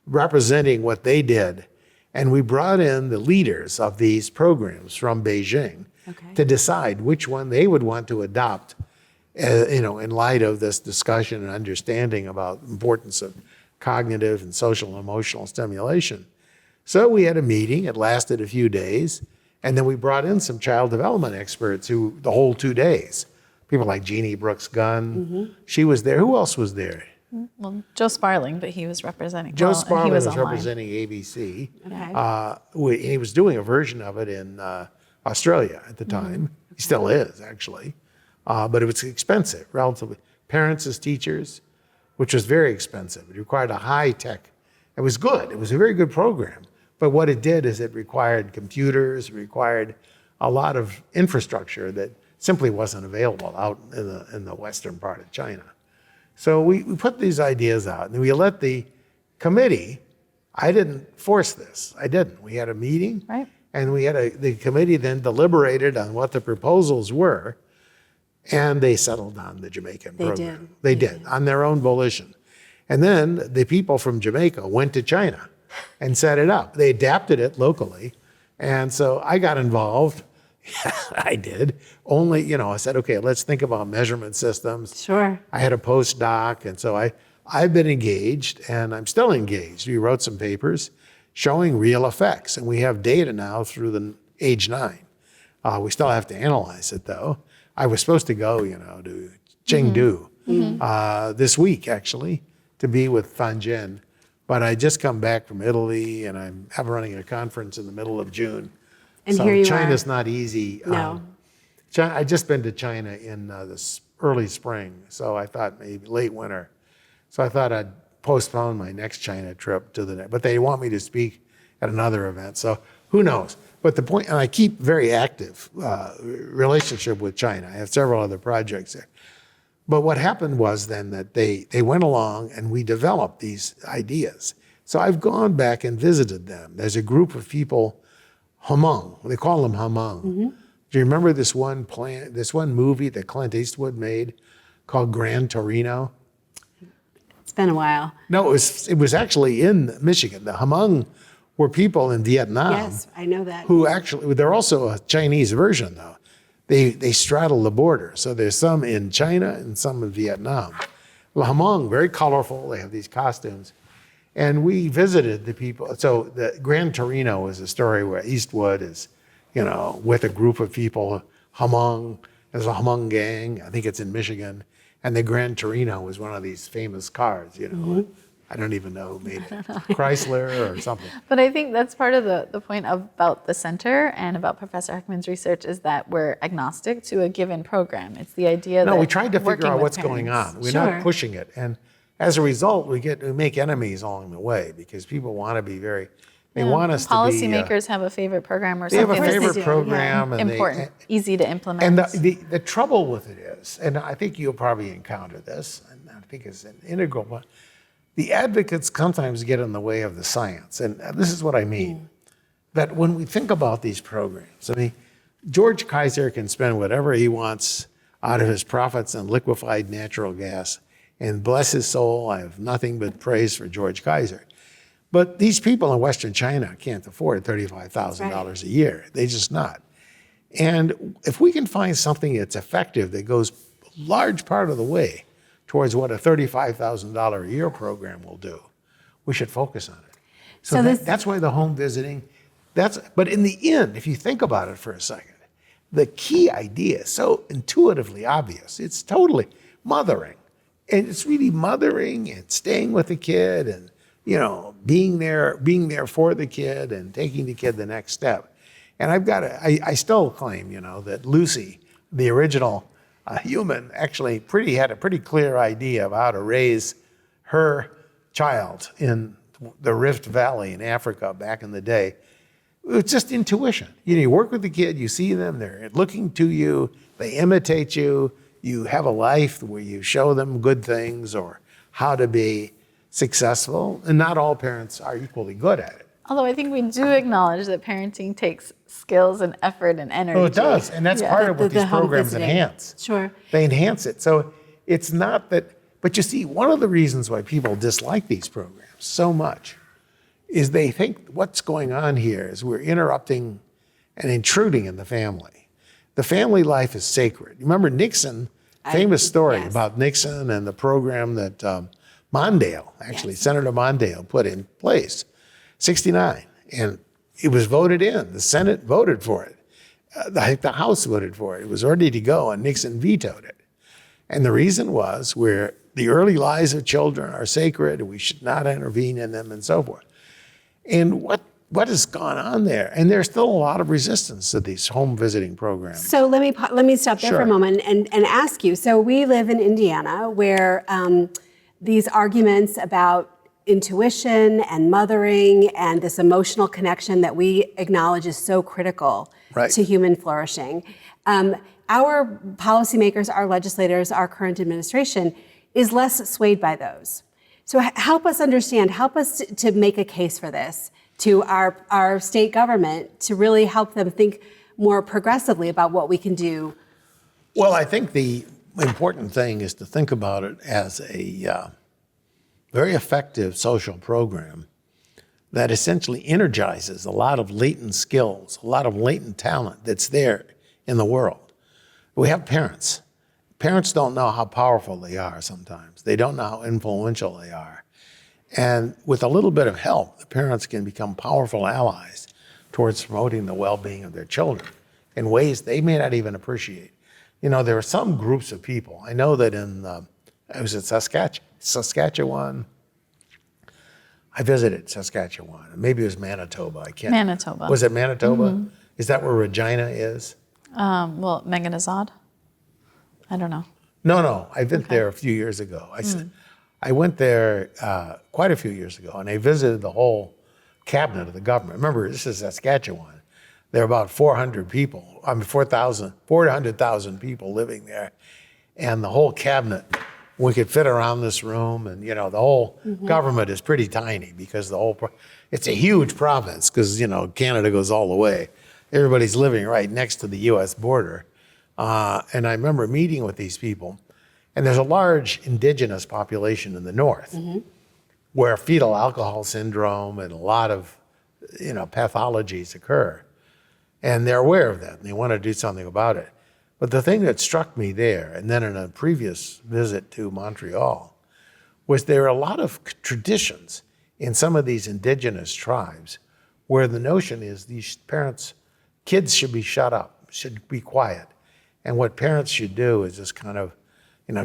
representing what they did. And we brought in the leaders of these programs from Beijing to decide which one they would want to adopt, in light of this discussion and understanding about the importance of cognitive and social and emotional stimulation. So we had a meeting, it lasted a few days, and then we brought in some child development experts who, the whole 2 days, people like Jeannie Brooks-Gunn, she was there. Who else was there? Well, Joe Sparling, but he was representing. Joe Sparling was online. representing ABC. He was doing a version of it in Australia at the time. He still is, actually. But it was expensive, relatively. Parents as teachers, which was very expensive. It required a high-tech. It was good. It was a very good program. But what it did is it required computers, required a lot of infrastructure that simply wasn't available out in the western part of China. So we put these ideas out, and we let the committee, I didn't force this. I didn't. We had a meeting, Right. and the committee then deliberated on what the proposals were, and they settled on the Jamaican program. They did, on their own volition. And then the people from Jamaica went to China and set it up. They adapted it locally. And so I got involved. I did. Only, I said, okay, let's think about measurement systems. Sure. I had a postdoc, and so I've been engaged, and I'm still engaged. We wrote some papers showing real effects, and we have data now through the age 9. We still have to analyze it, though. I was supposed to go, to Chengdu this week, actually, to be with Fanjin. But I just come back from Italy, and I'm running a conference in the middle of June. And so here you China's are. not easy. No. I just been to China in this early spring, so I thought maybe late winter. So I thought I'd postpone my next China trip to the next. But they want me to speak at another event, so who knows? But the point, and I keep very active relationship with China. I have several other projects there. But what happened was then that they went along and we developed these ideas. So I've gone back and visited them. There's a group of people, Hmong, they call them Hmong. Do you remember this one movie that Clint Eastwood made called Gran Torino? It's been a while. No, it was actually in Michigan. The Hmong were people in Vietnam. Yes, I know that. Who actually, they're also a Chinese version though. They straddle the border. So there's some in China and some in Vietnam. Well, Hmong, very colorful. They have these costumes. And we visited the people. So the Gran Torino is a story where Eastwood is, with a group of people, Hmong, there's a Hmong gang. I think it's in Michigan. And the Gran Torino was one of these famous cars, I don't even know who made it. Chrysler or something. But I think that's part of the point about the center and about Professor Heckman's research is that we're agnostic to a given program. It's the idea that No, we tried to figure working out with what's going parents- on. We're Sure. not pushing it. And as a result, we make enemies along the way because people want to be they want us to be. Policymakers have a favorite program or They have something a course favorite they do, program. And important, easy to implement. And the trouble with it is, and I think you'll probably encounter this, and I think it's an integral one, the advocates sometimes get in the way of the science. And this is what I mean. That when we think about these programs, George Kaiser can spend whatever he wants out of his profits on liquefied natural gas. And bless his soul, I have nothing but praise for George Kaiser. But these people in Western China can't afford $35,000 a year. They just not. And if we can find something that's effective that goes a large part of the way towards what a $35,000 a year program will do, we should focus on it. So that's why the home visiting, but in the end, if you think about it for a second, the key idea is so intuitively obvious. It's totally mothering. And it's really mothering and staying with the kid and, being there for the kid and taking the kid the next step. And I still claim, that Lucy, the original human, actually had a pretty clear idea of how to raise her child in the Rift Valley in Africa back in the day. It's just intuition. You work with the kid, you see them, they're looking to you, they imitate you, you have a life where you show them good things or how to be successful, and not all parents are equally good at it. Although I think we do acknowledge that parenting takes skills and effort and energy. Well, it does, and that's part of what The these home programs visiting. enhance. Sure. They enhance it. So it's not that, but you see, one of the reasons why people dislike these programs so much is they think what's going on here is we're interrupting and intruding in the family. The family life is sacred. Remember Nixon, famous story about Nixon and the program that Mondale, Senator Mondale put in place, 1969. And it was voted in. The Senate voted for it. The House voted for it. It was ready to go, and Nixon vetoed it. And the reason was where the early lives of children are sacred, and we should not intervene in them, and so forth. And what has gone on there? And there's still a lot of resistance to these home visiting programs. So let me stop there for a moment and ask you. So we live in Indiana where these arguments about intuition and mothering and this emotional connection that we acknowledge is so critical to human flourishing. Our policymakers, our legislators, our current administration is less swayed by those. So help us understand, help us to make a case for this to our state government to really help them think more progressively about what we can do. Well, I think the important thing is to think about it as a very effective social program that essentially energizes a lot of latent skills, a lot of latent talent that's there in the world. We have parents. Parents don't know how powerful they are sometimes. They don't know how influential they are. And with a little bit of help, the parents can become powerful allies towards promoting the well-being of their children in ways they may not even appreciate. You know, there are some groups of people. I know that I was in Saskatchewan. I visited Saskatchewan. Maybe it was Manitoba. I can't. Manitoba. Was it Manitoba? Mm-hmm. Is that where Regina is? Well, Meganizod? I don't know. No. I went there a few years ago. I went there quite a few years ago, and I visited the whole cabinet of the government. Remember, this is Saskatchewan. There are about 400,000 people living there, and the whole cabinet, we could fit around this room, and the whole government is pretty tiny because it's a huge province because Canada goes all the way. Everybody's living right next to the U.S. border, and I remember meeting with these people, and there's a large indigenous population in the north where fetal alcohol syndrome and a lot of pathologies occur. And they're aware of that, and they want to do something about it. But the thing that struck me there, and then in a previous visit to Montreal, was there are a lot of traditions in some of these indigenous tribes where the notion is these kids should be shut up, should be quiet. And what parents should do is just kind of,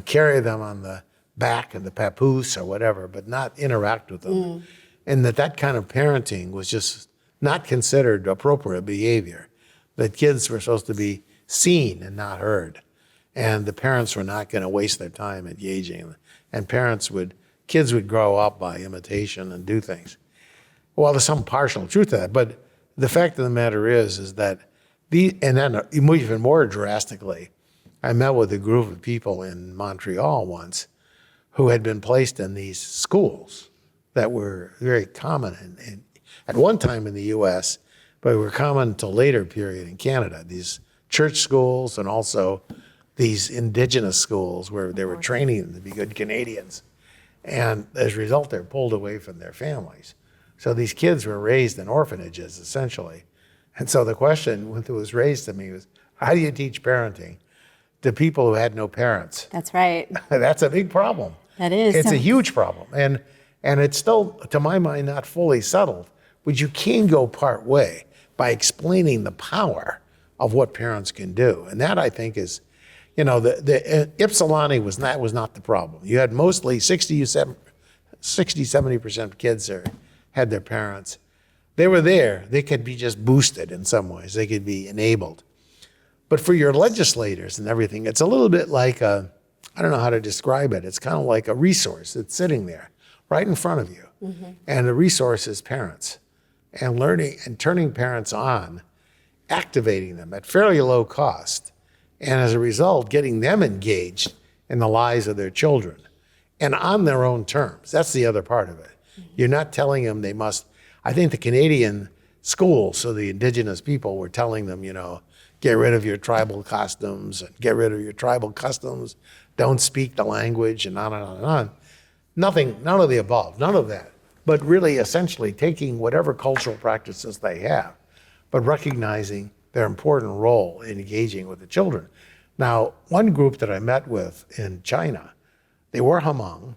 carry them on the back of the papoose or whatever, but not interact with them. And that kind of parenting was just not considered appropriate behavior. That kids were supposed to be seen and not heard. And the parents were not going to waste their time engaging. And kids would grow up by imitation and do things. Well, there's some partial truth to that, but the fact of the matter is that and then even more drastically, I met with a group of people in Montreal once who had been placed in these schools that were very common at one time in the U.S., but were common until later period in Canada. These church schools and also these indigenous schools where they were training them to be good Canadians. And as a result, they're pulled away from their families. So these kids were raised in orphanages, essentially. And so the question that was raised to me was, how do you teach parenting to people who had no parents? That's right. That's a big problem. That is. It's a huge problem. And it's still, to my mind, not fully settled. But you can go part way by explaining the power of what parents can do. And that, I think, is, the Ypsilanti was not the problem. You had mostly 70% of kids there had their parents. They were there. They could be just boosted in some ways. They could be enabled. But for your legislators and everything, it's a little bit like I don't know how to describe it. It's kind of like a resource that's sitting there right in front of you. And the resource is parents. And learning and turning parents on, activating them at fairly low cost, and as a result, getting them engaged in the lives of their children and on their own terms. That's the other part of it. You're not telling them they must. I think the Canadian schools, so the indigenous people, were telling them, get rid of your tribal costumes and get rid of your tribal customs, don't speak the language, and on and on and on. None of the above, none of that. But really essentially taking whatever cultural practices they have, but recognizing their important role in engaging with the children. Now, one group that I met with in China, they were Hmong,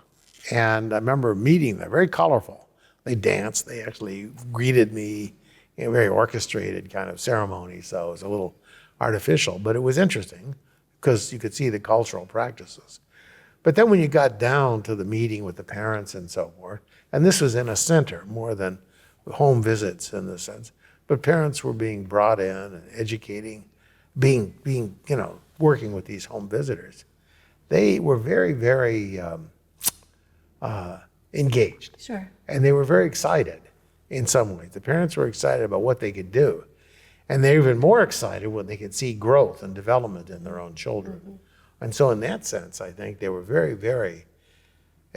and I remember meeting them, very colorful. They danced, they actually greeted me in a very orchestrated kind of ceremony, so it was a little artificial, but it was interesting because you could see the cultural practices. But then when you got down to the meeting with the parents and so forth, and this was in a center more than home visits in the sense, but parents were being brought in and educating, being working with these home visitors. They were very, very engaged. Sure. And they were very excited in some ways. The parents were excited about what they could do. And they're even more excited when they could see growth and development in their own children. And so in that sense, I think they were very, very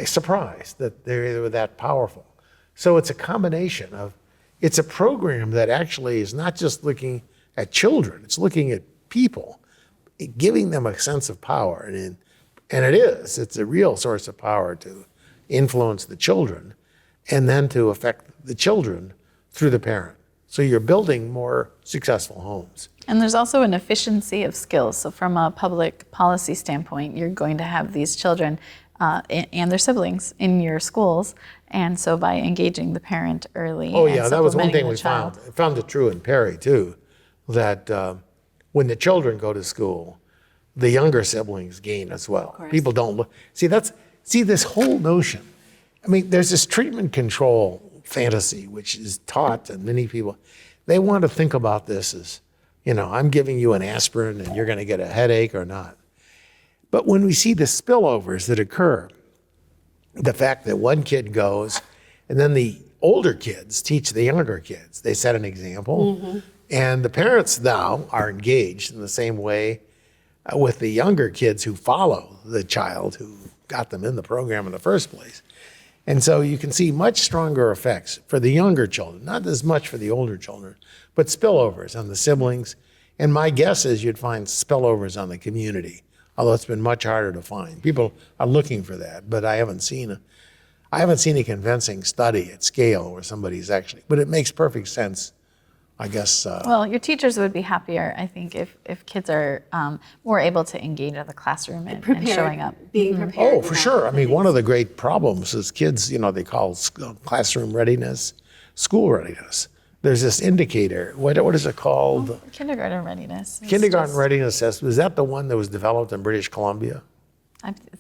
surprised that they were that powerful. So it's a combination of, it's a program that actually is not just looking at children, it's looking at people, giving them a sense of power. And it's a real source of power to influence the children and then to affect the children through the parent. So you're building more successful homes. And there's also an efficiency of skills. So from a public policy standpoint, you're going to have these children and their siblings in your schools. And so by engaging the parent early. Oh yeah, that was one thing supplementing we the child. found. I found it true in Perry too, that when the children go to school, the younger siblings gain as well. People don't look, see this whole notion. I mean, there's this treatment control fantasy, which is taught, and many people, they want to think about this as, I'm giving you an aspirin and you're going to get a headache or not. But when we see the spillovers that occur, the fact that one kid goes and then the older kids teach the younger kids, they set an example, and the parents now are engaged in the same way with the younger kids who follow the child who got them in the program in the first place. And so you can see much stronger effects for the younger children, not as much for the older children, but spillovers on the siblings. And my guess is you'd find spillovers on the community, although it's been much harder to find. People are looking for that, but I haven't seen a convincing study at scale where somebody's actually, but it makes perfect sense, I guess. Well, your teachers would be happier, I think, if kids are more able to engage in the classroom and showing up. Being prepared. Oh, for sure. I mean, one of the great problems is kids, they call classroom readiness, school readiness. There's this indicator. What is it called? Kindergarten readiness. Kindergarten readiness test. Was that the one that was developed in British Columbia?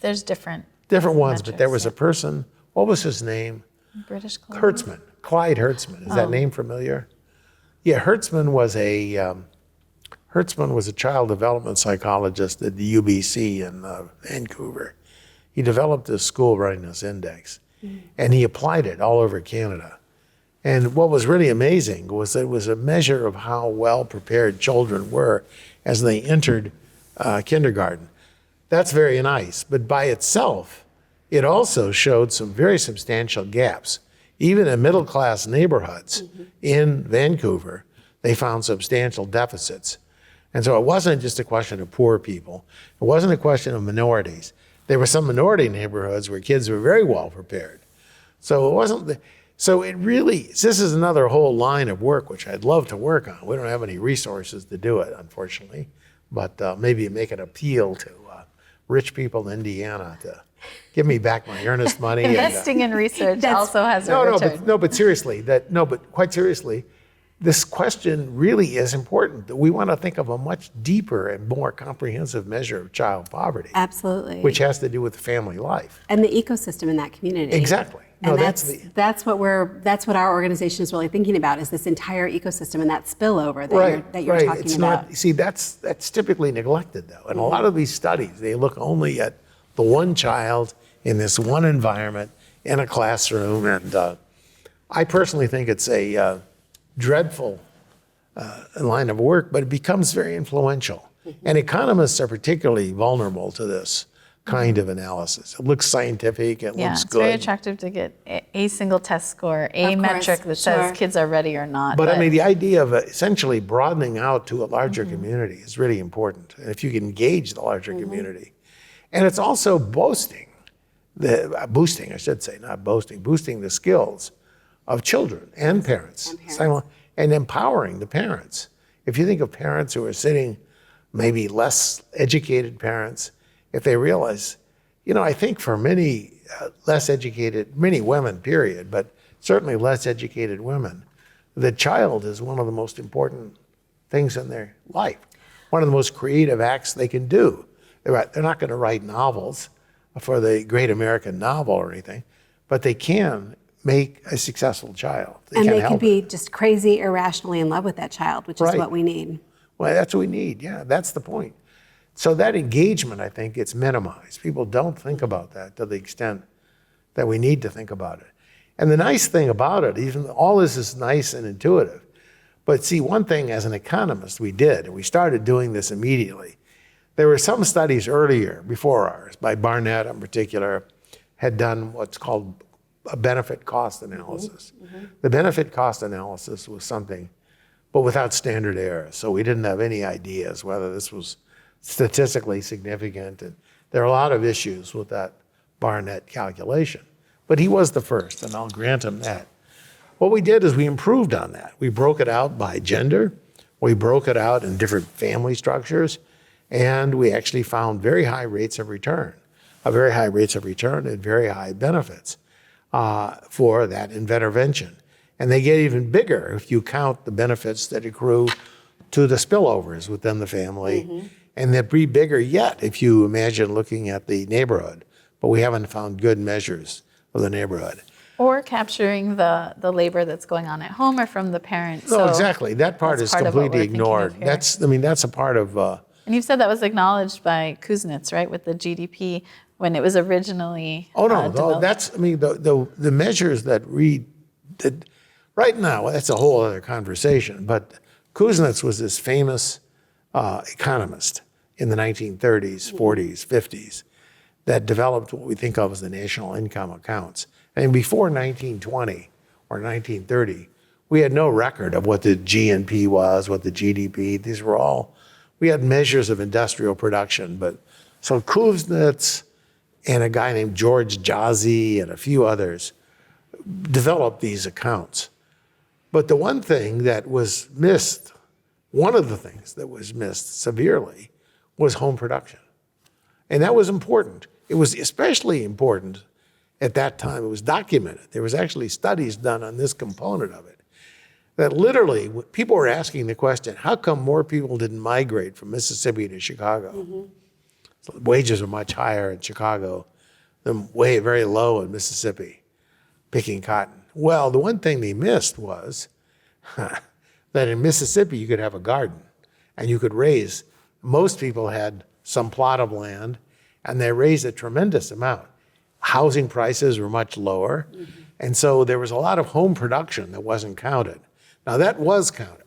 There's different ones, but there metrics, was a person. What was his name? British Columbia. Hertzman. Clyde Hertzman. Is that name familiar? Yeah, Hertzman was a child development psychologist at the UBC in Vancouver. He developed a school readiness index, and he applied it all over Canada. And what was really amazing was that it was a measure of how well prepared children were as they entered kindergarten. That's very nice, but by itself, it also showed some very substantial gaps. Even in middle-class neighborhoods in Vancouver, they found substantial deficits. And so it wasn't just a question of poor people. It wasn't a question of minorities. There were some minority neighborhoods where kids were very well prepared. So it wasn't, this is another whole line of work which I'd love to work on. We don't have any resources to do it, unfortunately, but maybe make an appeal to rich people in Indiana to give me back my earnest money. Investing in research also has a return. But quite seriously, this question really is important. That we want to think of a much deeper and more comprehensive measure of child poverty. Absolutely. Which has to do with family life. And the ecosystem in that community. Exactly. And that's what our organization is really thinking about, is this entire ecosystem and that spillover that you're talking about. See, that's typically neglected though. And a lot of these studies, they look only at the one child in this one environment in a classroom. And I personally think it's a dreadful line of work, but it becomes very influential. And economists are particularly vulnerable to this kind of analysis. It looks scientific, it looks good. It's very attractive to get a single test score, a metric that says kids are ready or not. But I mean, the idea of essentially broadening out to a larger community is really important. And if you can engage the larger community. And it's also boosting the skills of children and parents. And empowering the parents. If you think of parents who are sitting, maybe less educated parents, if they realize, I think for many many women, period, but certainly less educated women, the child is one of the most important things in their life, one of the most creative acts they can do. They're not going to write novels for the great American novel or anything, but they can make a successful child. They can be just crazy, irrationally in love with that child, which is what we need. Well, that's what we need. Yeah, that's the point. So that engagement, I think, gets minimized. People don't think about that to the extent that we need to think about it. And the nice thing about it, even all this is nice and intuitive, but see, one thing as an economist we did, and we started doing this immediately. There were some studies earlier, before ours, by Barnett in particular, had done what's called a benefit cost analysis. The benefit cost analysis was something, but without standard error. So we didn't have any ideas whether this was statistically significant. And there are a lot of issues with that Barnett calculation. But he was the first, and I'll grant him that. What we did is we improved on that. We broke it out by gender. We broke it out in different family structures. And we actually found very high rates of return, and very high benefits for that intervention. And they get even bigger if you count the benefits that accrue to the spillovers within the family. And they'd be bigger yet if you imagine looking at the neighborhood. But we haven't found good measures of the neighborhood. Or capturing the labor that's going on at home or from the parent. No, exactly. That part is completely ignored. That's a part of... and you've said that was acknowledged by Kuznets, right, with the GDP when it was originally developed. That's, the measures that right now, that's a whole other conversation, but Kuznets was this famous economist in the 1930s, 40s, 50s that developed what we think of as the national income accounts. And before 1920 or 1930, we had no record of what the GNP was, what the GDP, these were all, we had measures of industrial production. But so Kuznets and a guy named George Jazzy and a few others developed these accounts. But the one thing that was missed, one of the things that was missed severely was home production. And that was important. It was especially important at that time. It was documented. There was actually studies done on this component of it. That literally, people were asking the question, how come more people didn't migrate from Mississippi to Chicago? So wages are much higher in Chicago than very low in Mississippi, picking cotton. Well, the one thing they missed was that in Mississippi you could have a garden and you could raise, most people had some plot of land and they raised a tremendous amount. Housing prices were much lower. And so there was a lot of home production that wasn't counted. Now that was counted.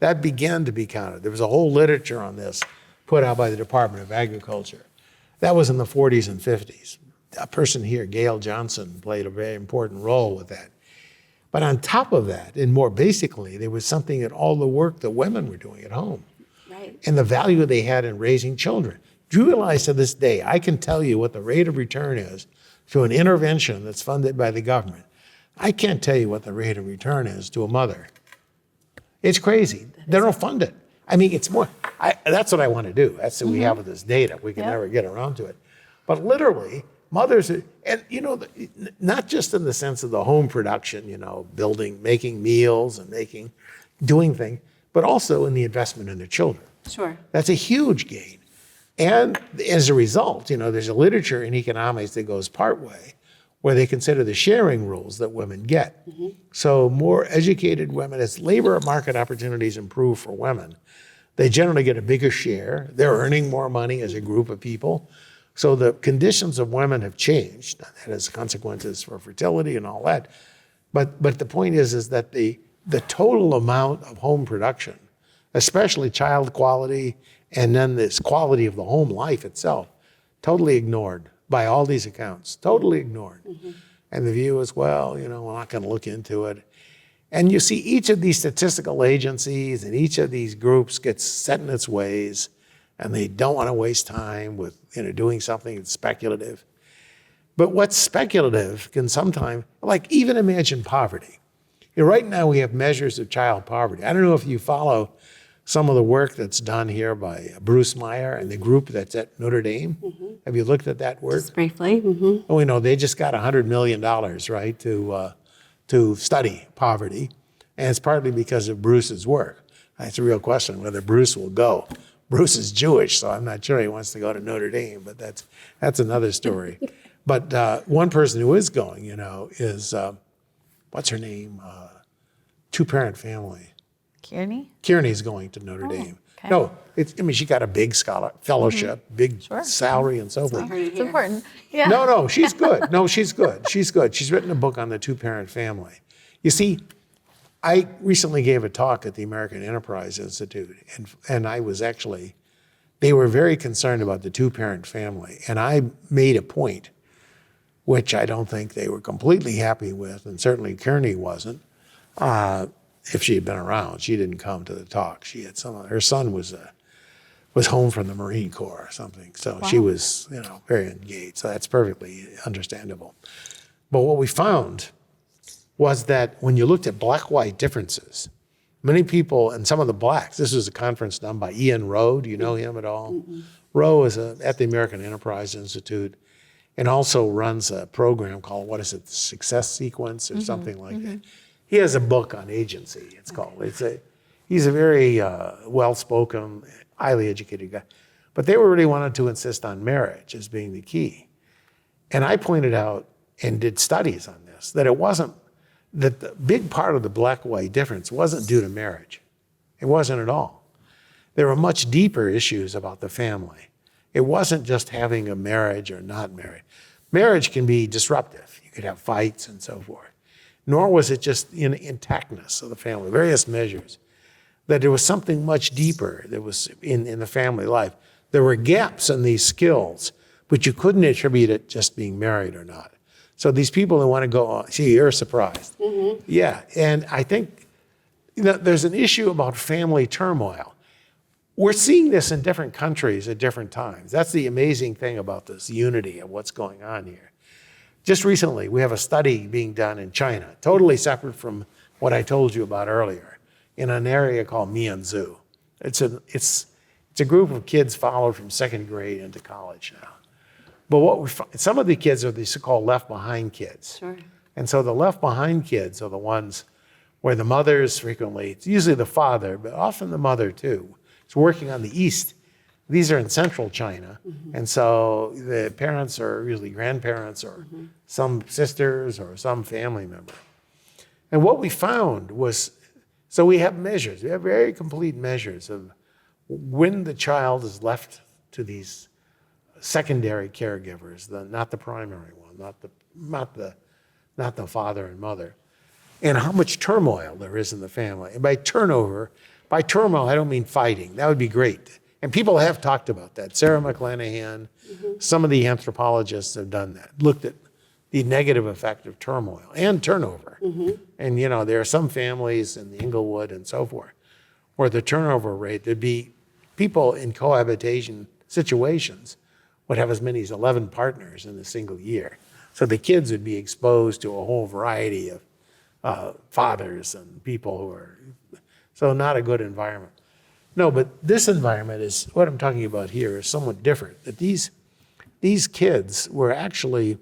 That began to be counted. There was a whole literature on this put out by the Department of Agriculture. That was in the 40s and 50s. A person here, Gail Johnson, played a very important role with that. But on top of that, and more basically, there was something in all the work that women were doing at home. Right. And the value they had in raising children. Do you realize to this day, I can tell you what the rate of return is to an intervention that's funded by the government. I can't tell you what the rate of return is to a mother. It's crazy. They don't fund it. I mean, it's more, that's what I want to do. That's what we have with this data. We can never get around to it. But literally, mothers, and not just in the sense of the home production, building, making meals and doing things, but also in the investment in their children. Sure. That's a huge gain. And as a result, there's a literature in economics that goes partway where they consider the sharing rules that women get. So more educated women, as labor market opportunities improve for women, they generally get a bigger share. They're earning more money as a group of people. So the conditions of women have changed. That has consequences for fertility and all that. But the point is that the total amount of home production, especially child quality, and then this quality of the home life itself, totally ignored by all these accounts, totally ignored. And the view is, well, we're not going to look into it. And you see each of these statistical agencies and each of these groups gets set in its ways, and they don't want to waste time with doing something that's speculative. But what's speculative can sometimes, even imagine poverty. Right now we have measures of child poverty. I don't know if you follow some of the work that's done here by Bruce Meyer and the group that's at Notre Dame. Have you looked at that work? Just briefly. Oh, we know they just got $100 million, right, to study poverty. And it's partly because of Bruce's work. It's a real question whether Bruce will go. Bruce is Jewish, so I'm not sure he wants to go to Notre Dame, but that's another story. But one person who is going, is, what's her name? Two-parent family. Kearney? Kearney's going to Notre Dame. Okay. No, she got a big fellowship, big salary and so forth. It's important. Yeah. No, she's good. No, she's good. She's good. She's written a book on the two-parent family. You see, I recently gave a talk at the American Enterprise Institute, and they were very concerned about the two-parent family. And I made a point which I don't think they were completely happy with, and certainly Kearney wasn't. If she had been around, she didn't come to the talk. She had her son was home from the Marine Corps or something, so she was, very engaged. So that's perfectly understandable. But what we found was that when you looked at black-white differences, many people, and some of the blacks, this was a conference done by Ian Rowe. Do you know him at all? Mm-mm. Rowe is at the American Enterprise Institute and also runs a program called, the Success Sequence or something like that. He has a book on agency, it's called. He's a very well-spoken, highly educated guy. But they really wanted to insist on marriage as being the key. And I pointed out and did studies on this, that the big part of the black-white difference wasn't due to marriage. It wasn't at all. There were much deeper issues about the family. It wasn't just having a marriage or not marriage. Marriage can be disruptive. You could have fights and so forth. Nor was it just intactness of the family, various measures. That there was something much deeper that was in the family life. There were gaps in these skills, but you couldn't attribute it just being married or not. So these people who want to go, see, you're surprised. Mm-hmm. Yeah, and I think there's an issue about family turmoil. We're seeing this in different countries at different times. That's the amazing thing about this unity of what's going on here. Just recently, we have a study being done in China, totally separate from what I told you about earlier, in an area called Mianzhu. It's a group of kids followed from second grade into college now. But some of the kids are the so-called left behind kids. Sure. And so the left behind kids are the ones where the mothers frequently, it's usually the father, but often the mother too, is working on the east. These are in central China. Mm-hmm. And so the parents are usually grandparents or some sisters or some family member. And what we found was, so we have measures, we have very complete measures of when the child is left to these secondary caregivers, not the primary one, not the father and mother, and how much turmoil there is in the family. And by turmoil, I don't mean fighting. That would be great. And people have talked about that. Sarah McClanahan, some of the anthropologists have done that, looked at the negative effect of turmoil and turnover. Mm-hmm. And there are some families in the Inglewood and so forth where the turnover rate, there'd be people in cohabitation situations would have as many as 11 partners in a single year. So the kids would be exposed to a whole variety of fathers and people who are, so not a good environment. No, but this environment is, what I'm talking about here is somewhat different. That these kids were actually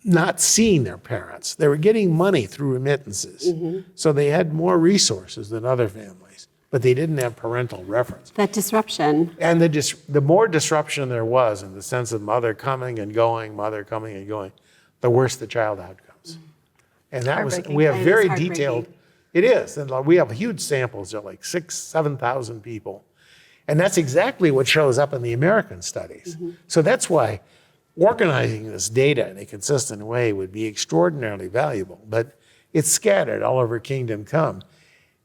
not seeing their parents. They were getting money through remittances. Mm-hmm. So they had more resources than other families, but they didn't have parental reference. That disruption. And the more disruption there was in the sense of mother coming and going, the worse the child outcomes. And that was, we have very detailed, it is, and we have huge samples of like 7,000 people. And that's exactly what shows up in the American studies. Mm-hmm. So that's why organizing this data in a consistent way would be extraordinarily valuable, but it's scattered all over Kingdom Come.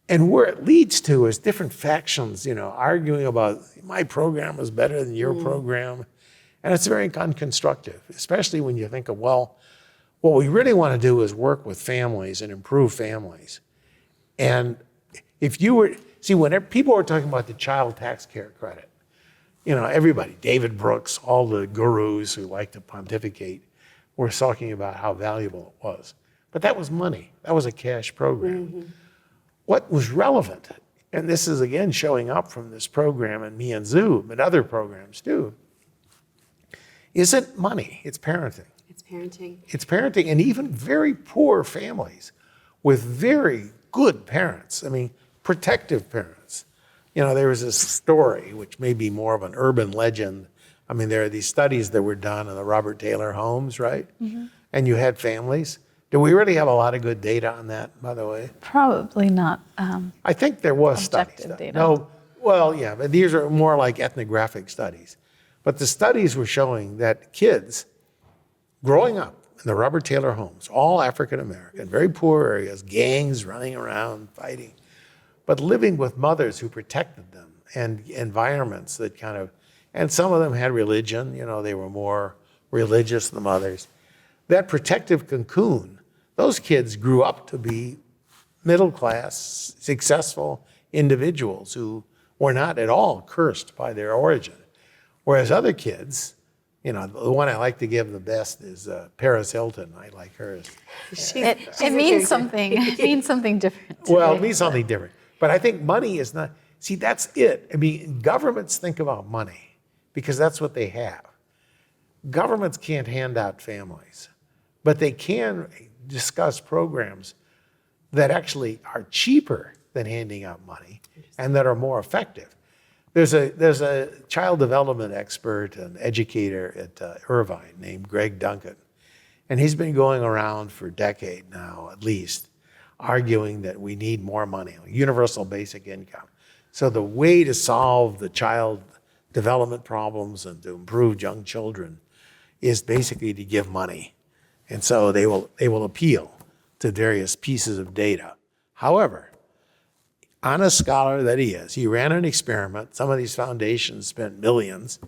And where it leads to is different factions, arguing about my program is better than your program. And it's very unconstructive, especially when you think of, well, what we really want to do is work with families and improve families. And if you were, whenever people were talking about the child tax care credit, everybody, David Brooks, all the gurus who like to pontificate, were talking about how valuable it was. But that was money. That was a cash program. Mm-hmm. What was relevant, and this is again showing up from this program in Mianzhu, but other programs too, isn't money, it's parenting. It's parenting. It's parenting, and even very poor families with very good parents, protective parents. There was this story, which may be more of an urban legend. There are these studies that were done in the Robert Taylor homes, right? Mm-hmm. And you had families. Do we really have a lot of good data on that, by the way? Probably not. I think there was studies. Data. No, well, yeah, but these are more like ethnographic studies. But the studies were showing that kids growing up in the Robert Taylor homes, all African American, very poor areas, gangs running around, fighting, but living with mothers who protected them and environments that and some of them had religion, they were more religious, the mothers. That protective cocoon, those kids grew up to be middle class, successful individuals who were not at all cursed by their origin. Whereas other kids, the one I like to give the best is Paris Hilton. I like hers. It means something. It means something different. Well, it means something different. But I think money is not, see, that's it. I mean, governments think about money because that's what they have. Governments can't hand out families, but they can discuss programs that actually are cheaper than handing out money and that are more effective. There's a child development expert and educator at Irvine named Greg Duncan, and he's been going around for a decade now, at least, arguing that we need more money, universal basic income. So the way to solve the child development problems and to improve young children is basically to give money. And so they will appeal to various pieces of data. However, honest scholar that he is, he ran an experiment. Some of these foundations spent millions.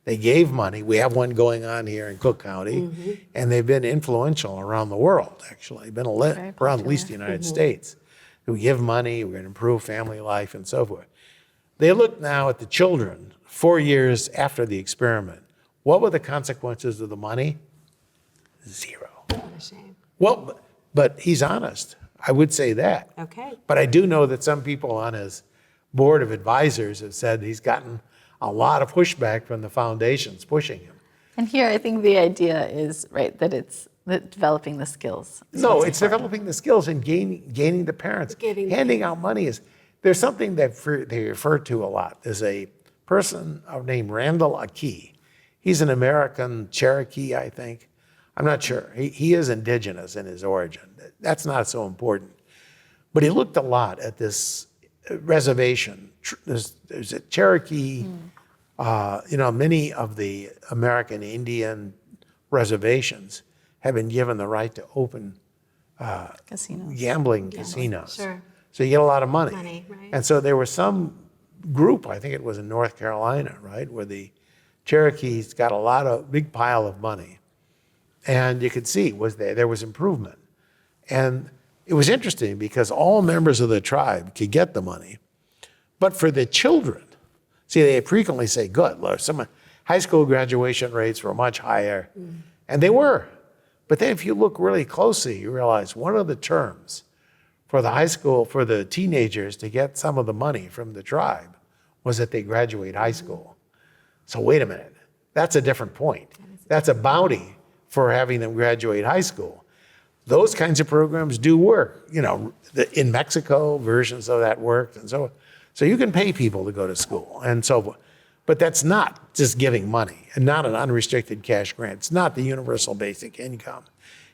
They gave money. We have one going on here in Cook County, and they've been influential around the world, actually. Been around at least the United States. We give money, we're going to improve family life and so forth. They look now at the children 4 years after the experiment. What were the consequences of the money? Zero. What a shame. Well, but he's honest. I would say that. Okay. But I do know that some people on his board of advisors have said he's gotten a lot of pushback from the foundations pushing him. And here, I think the idea is, right, that it's developing the skills. No, it's developing the skills and gaining the parents. Handing out money there's something that they refer to a lot. There's a person named Randall Akey. He's an American Cherokee, I think. I'm not sure. He is indigenous in his origin. That's not so important. But he looked a lot at this reservation. There's a Cherokee, many of the American Indian reservations have been given the right to open gambling casinos. Sure. So you get a lot of money. Right. And so there was some group, I think it was in North Carolina, right, where the Cherokees got big pile of money. And you could see there was improvement. And it was interesting because all members of the tribe could get the money. But for the children, see, they frequently say, good, look, some high school graduation rates were much higher. And they were. But then if you look really closely, you realize one of the terms for the teenagers to get some of the money from the tribe was that they graduate high school. So wait a minute, that's a different point. That's a bounty for having them graduate high school. Those kinds of programs do work. In Mexico, versions of that worked and so on. So you can pay people to go to school and so forth. But that's not just giving money and not an unrestricted cash grant. It's not the universal basic income.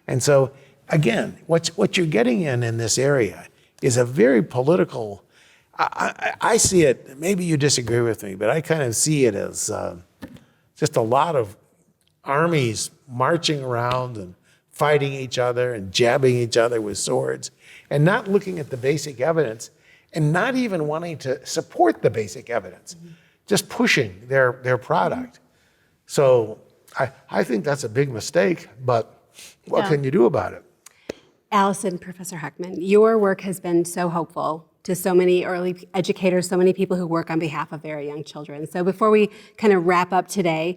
And so, again, what you're getting in this area is a very political, I see it, maybe you disagree with me, but I kind of see it as just a lot of armies marching around and fighting each other and jabbing each other with swords and not looking at the basic evidence and not even wanting to support the basic evidence, just pushing their product. So I think that's a big mistake, but what can you do about it? Alison, Professor Heckman, your work has been so hopeful to so many early educators, so many people who work on behalf of very young children. So before we kind of wrap up today,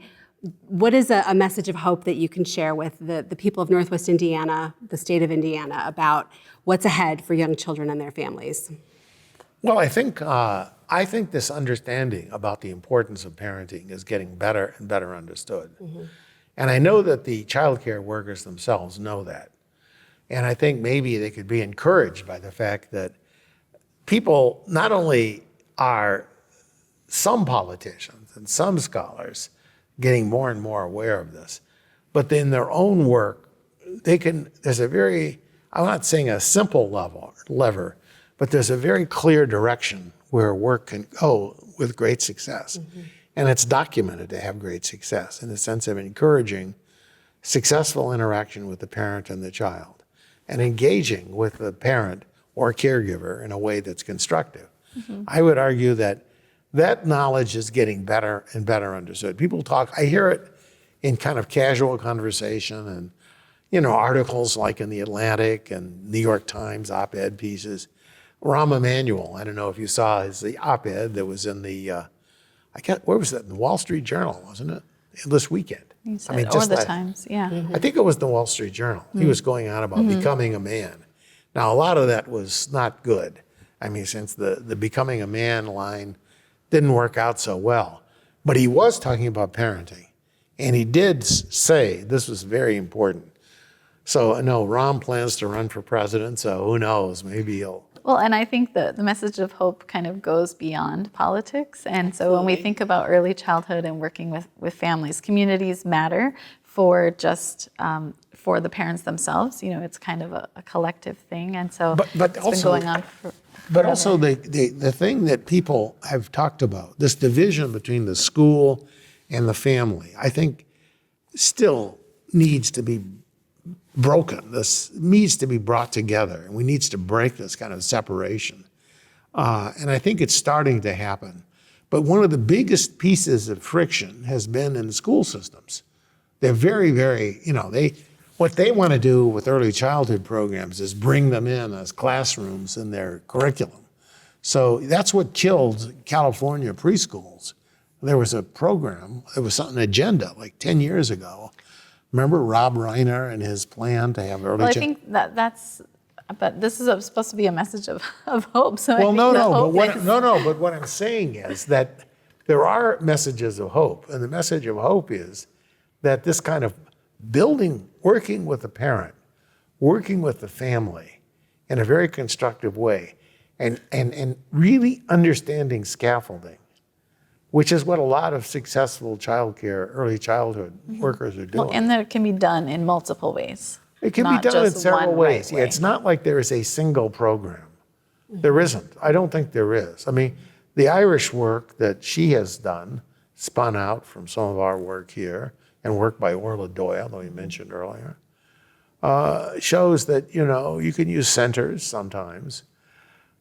what is a message of hope that you can share with the people of Northwest Indiana, the state of Indiana, about what's ahead for young children and their families? Well, I think this understanding about the importance of parenting is getting better and better understood. And I know that the child care workers themselves know that. And I think maybe they could be encouraged by the fact that people, not only are some politicians and some scholars getting more and more aware of this, but in their own work, there's a very, I'm not saying a simple lever, but there's a very clear direction where work can go with great success. And it's documented to have great success in the sense of encouraging successful interaction with the parent and the child and engaging with the parent or caregiver in a way that's constructive. I would argue that knowledge is getting better and better understood. People talk, I hear it in kind of casual conversation and, articles like in the Atlantic and New York Times op-ed pieces. Rahm Emanuel, I don't know if you saw the op-ed that was in the, where was that? In the Wall Street Journal, wasn't it? This weekend. You said, or the Times, yeah. I think it was the Wall Street Journal. He was going on about becoming a man. Now, a lot of that was not good. I mean, since the becoming a man line didn't work out so well. But he was talking about parenting. And he did say, this was very important. So, no, Rahm plans to run for president, so who knows, maybe he'll. Well, and I think the message of hope kind of goes beyond politics. And so when we think about early childhood and working with families, communities matter for just for the parents themselves. It's kind of a collective thing. And so but it's also, been going on for But also the thing that people have talked about, this division between the school and the family, I think still needs to be broken. This needs to be brought together, and we needs to break this kind of separation. And I think it's starting to happen. But one of the biggest pieces of friction has been in the school systems. They're very, very, what they want to do with early childhood programs is bring them in as classrooms in their curriculum. So that's what killed California preschools. There was a program, it was an agenda like 10 years ago. Remember Rob Reiner and his plan to have early childhood? Well, I think but this is supposed to be a message of hope. So but what I'm saying is that there are messages of hope. And the message of hope is that this kind of working with the parent, working with the family in a very constructive way, and really understanding scaffolding, which is what a lot of successful early childhood workers are doing. Well, and that can be done in multiple ways. It can be done in several ways. Yeah, it's not like there is a single program. There isn't. I don't think there is. I mean, the Irish work that she has done, spun out from some of our work here, and work by Orla Doyle, that we mentioned earlier, shows that, you can use centers sometimes,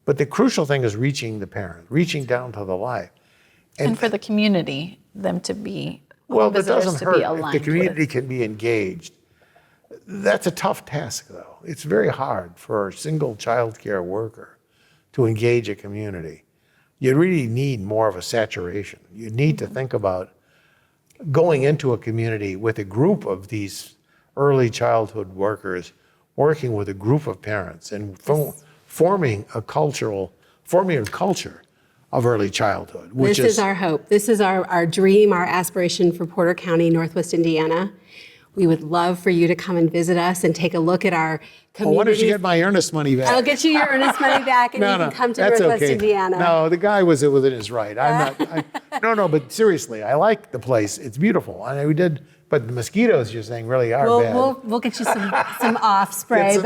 but the crucial thing is reaching the parent, reaching down to the life. And for the community, them to be, well, that doesn't hurt if the community with. can be engaged. That's a tough task, though. It's very hard for a single child care worker to engage a community. You really need more of a saturation. You need to think about going into a community with a group of these early childhood workers, working with a group of parents, and forming a culture of early childhood. This is our hope. This is our dream, our aspiration for Porter County, Northwest Indiana. We would love for you to come and visit us and take a look at our community. Well, why don't you get my earnest money back? I'll get you your earnest money back, and you can come to Northwest Indiana. No, the guy was within his right. But seriously, I like the place. It's beautiful. But the mosquitoes, you're saying, really are bad. We'll get you some off spray.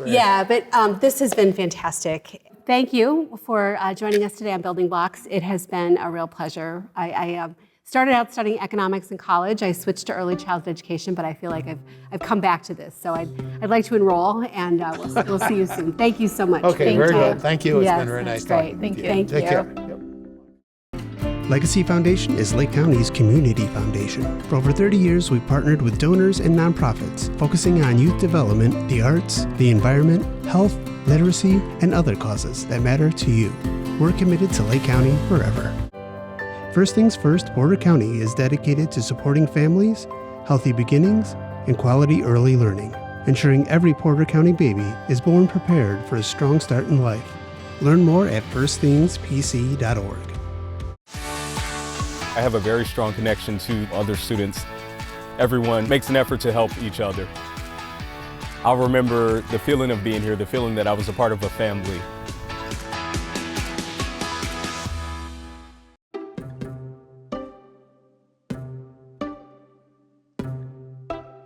Yeah, but this has been fantastic. Thank you for joining us today on Building Blocks. It has been a real pleasure. I started out studying economics in college. I switched to early childhood education, but I feel like I've come back to this. So I'd like to enroll, and we'll see you soon. Thank you so much. Okay, very good. Thank you. It's been very nice talking to you. Thank you. Take care. Legacy Foundation is Lake County's community foundation. For over 30 years, we've partnered with donors and nonprofits, focusing on youth development, the arts, the environment, health, literacy, and other causes that matter to you. We're committed to Lake County forever. First Things First Porter County is dedicated to supporting families, healthy beginnings, and quality early learning, ensuring every Porter County baby is born prepared for a strong start in life. Learn more at firstthingspc.org. I have a very strong connection to other students. Everyone makes an effort to help each other. I'll remember the feeling of being here, the feeling that I was a part of a family.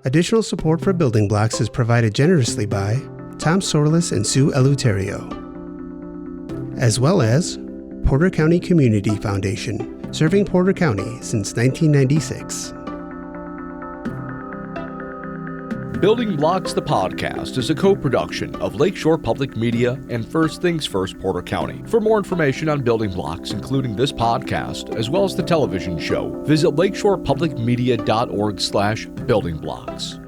Additional support for Building Blocks is provided generously by Tom Sorlis and Sue Eleuterio, as well as Porter County Community Foundation, serving Porter County since 1996. Building Blocks, the podcast, is a co-production of Lakeshore Public Media and First Things First Porter County. For more information on Building Blocks, including this podcast, as well as the television show, visit lakeshorepublicmedia.org/buildingblocks.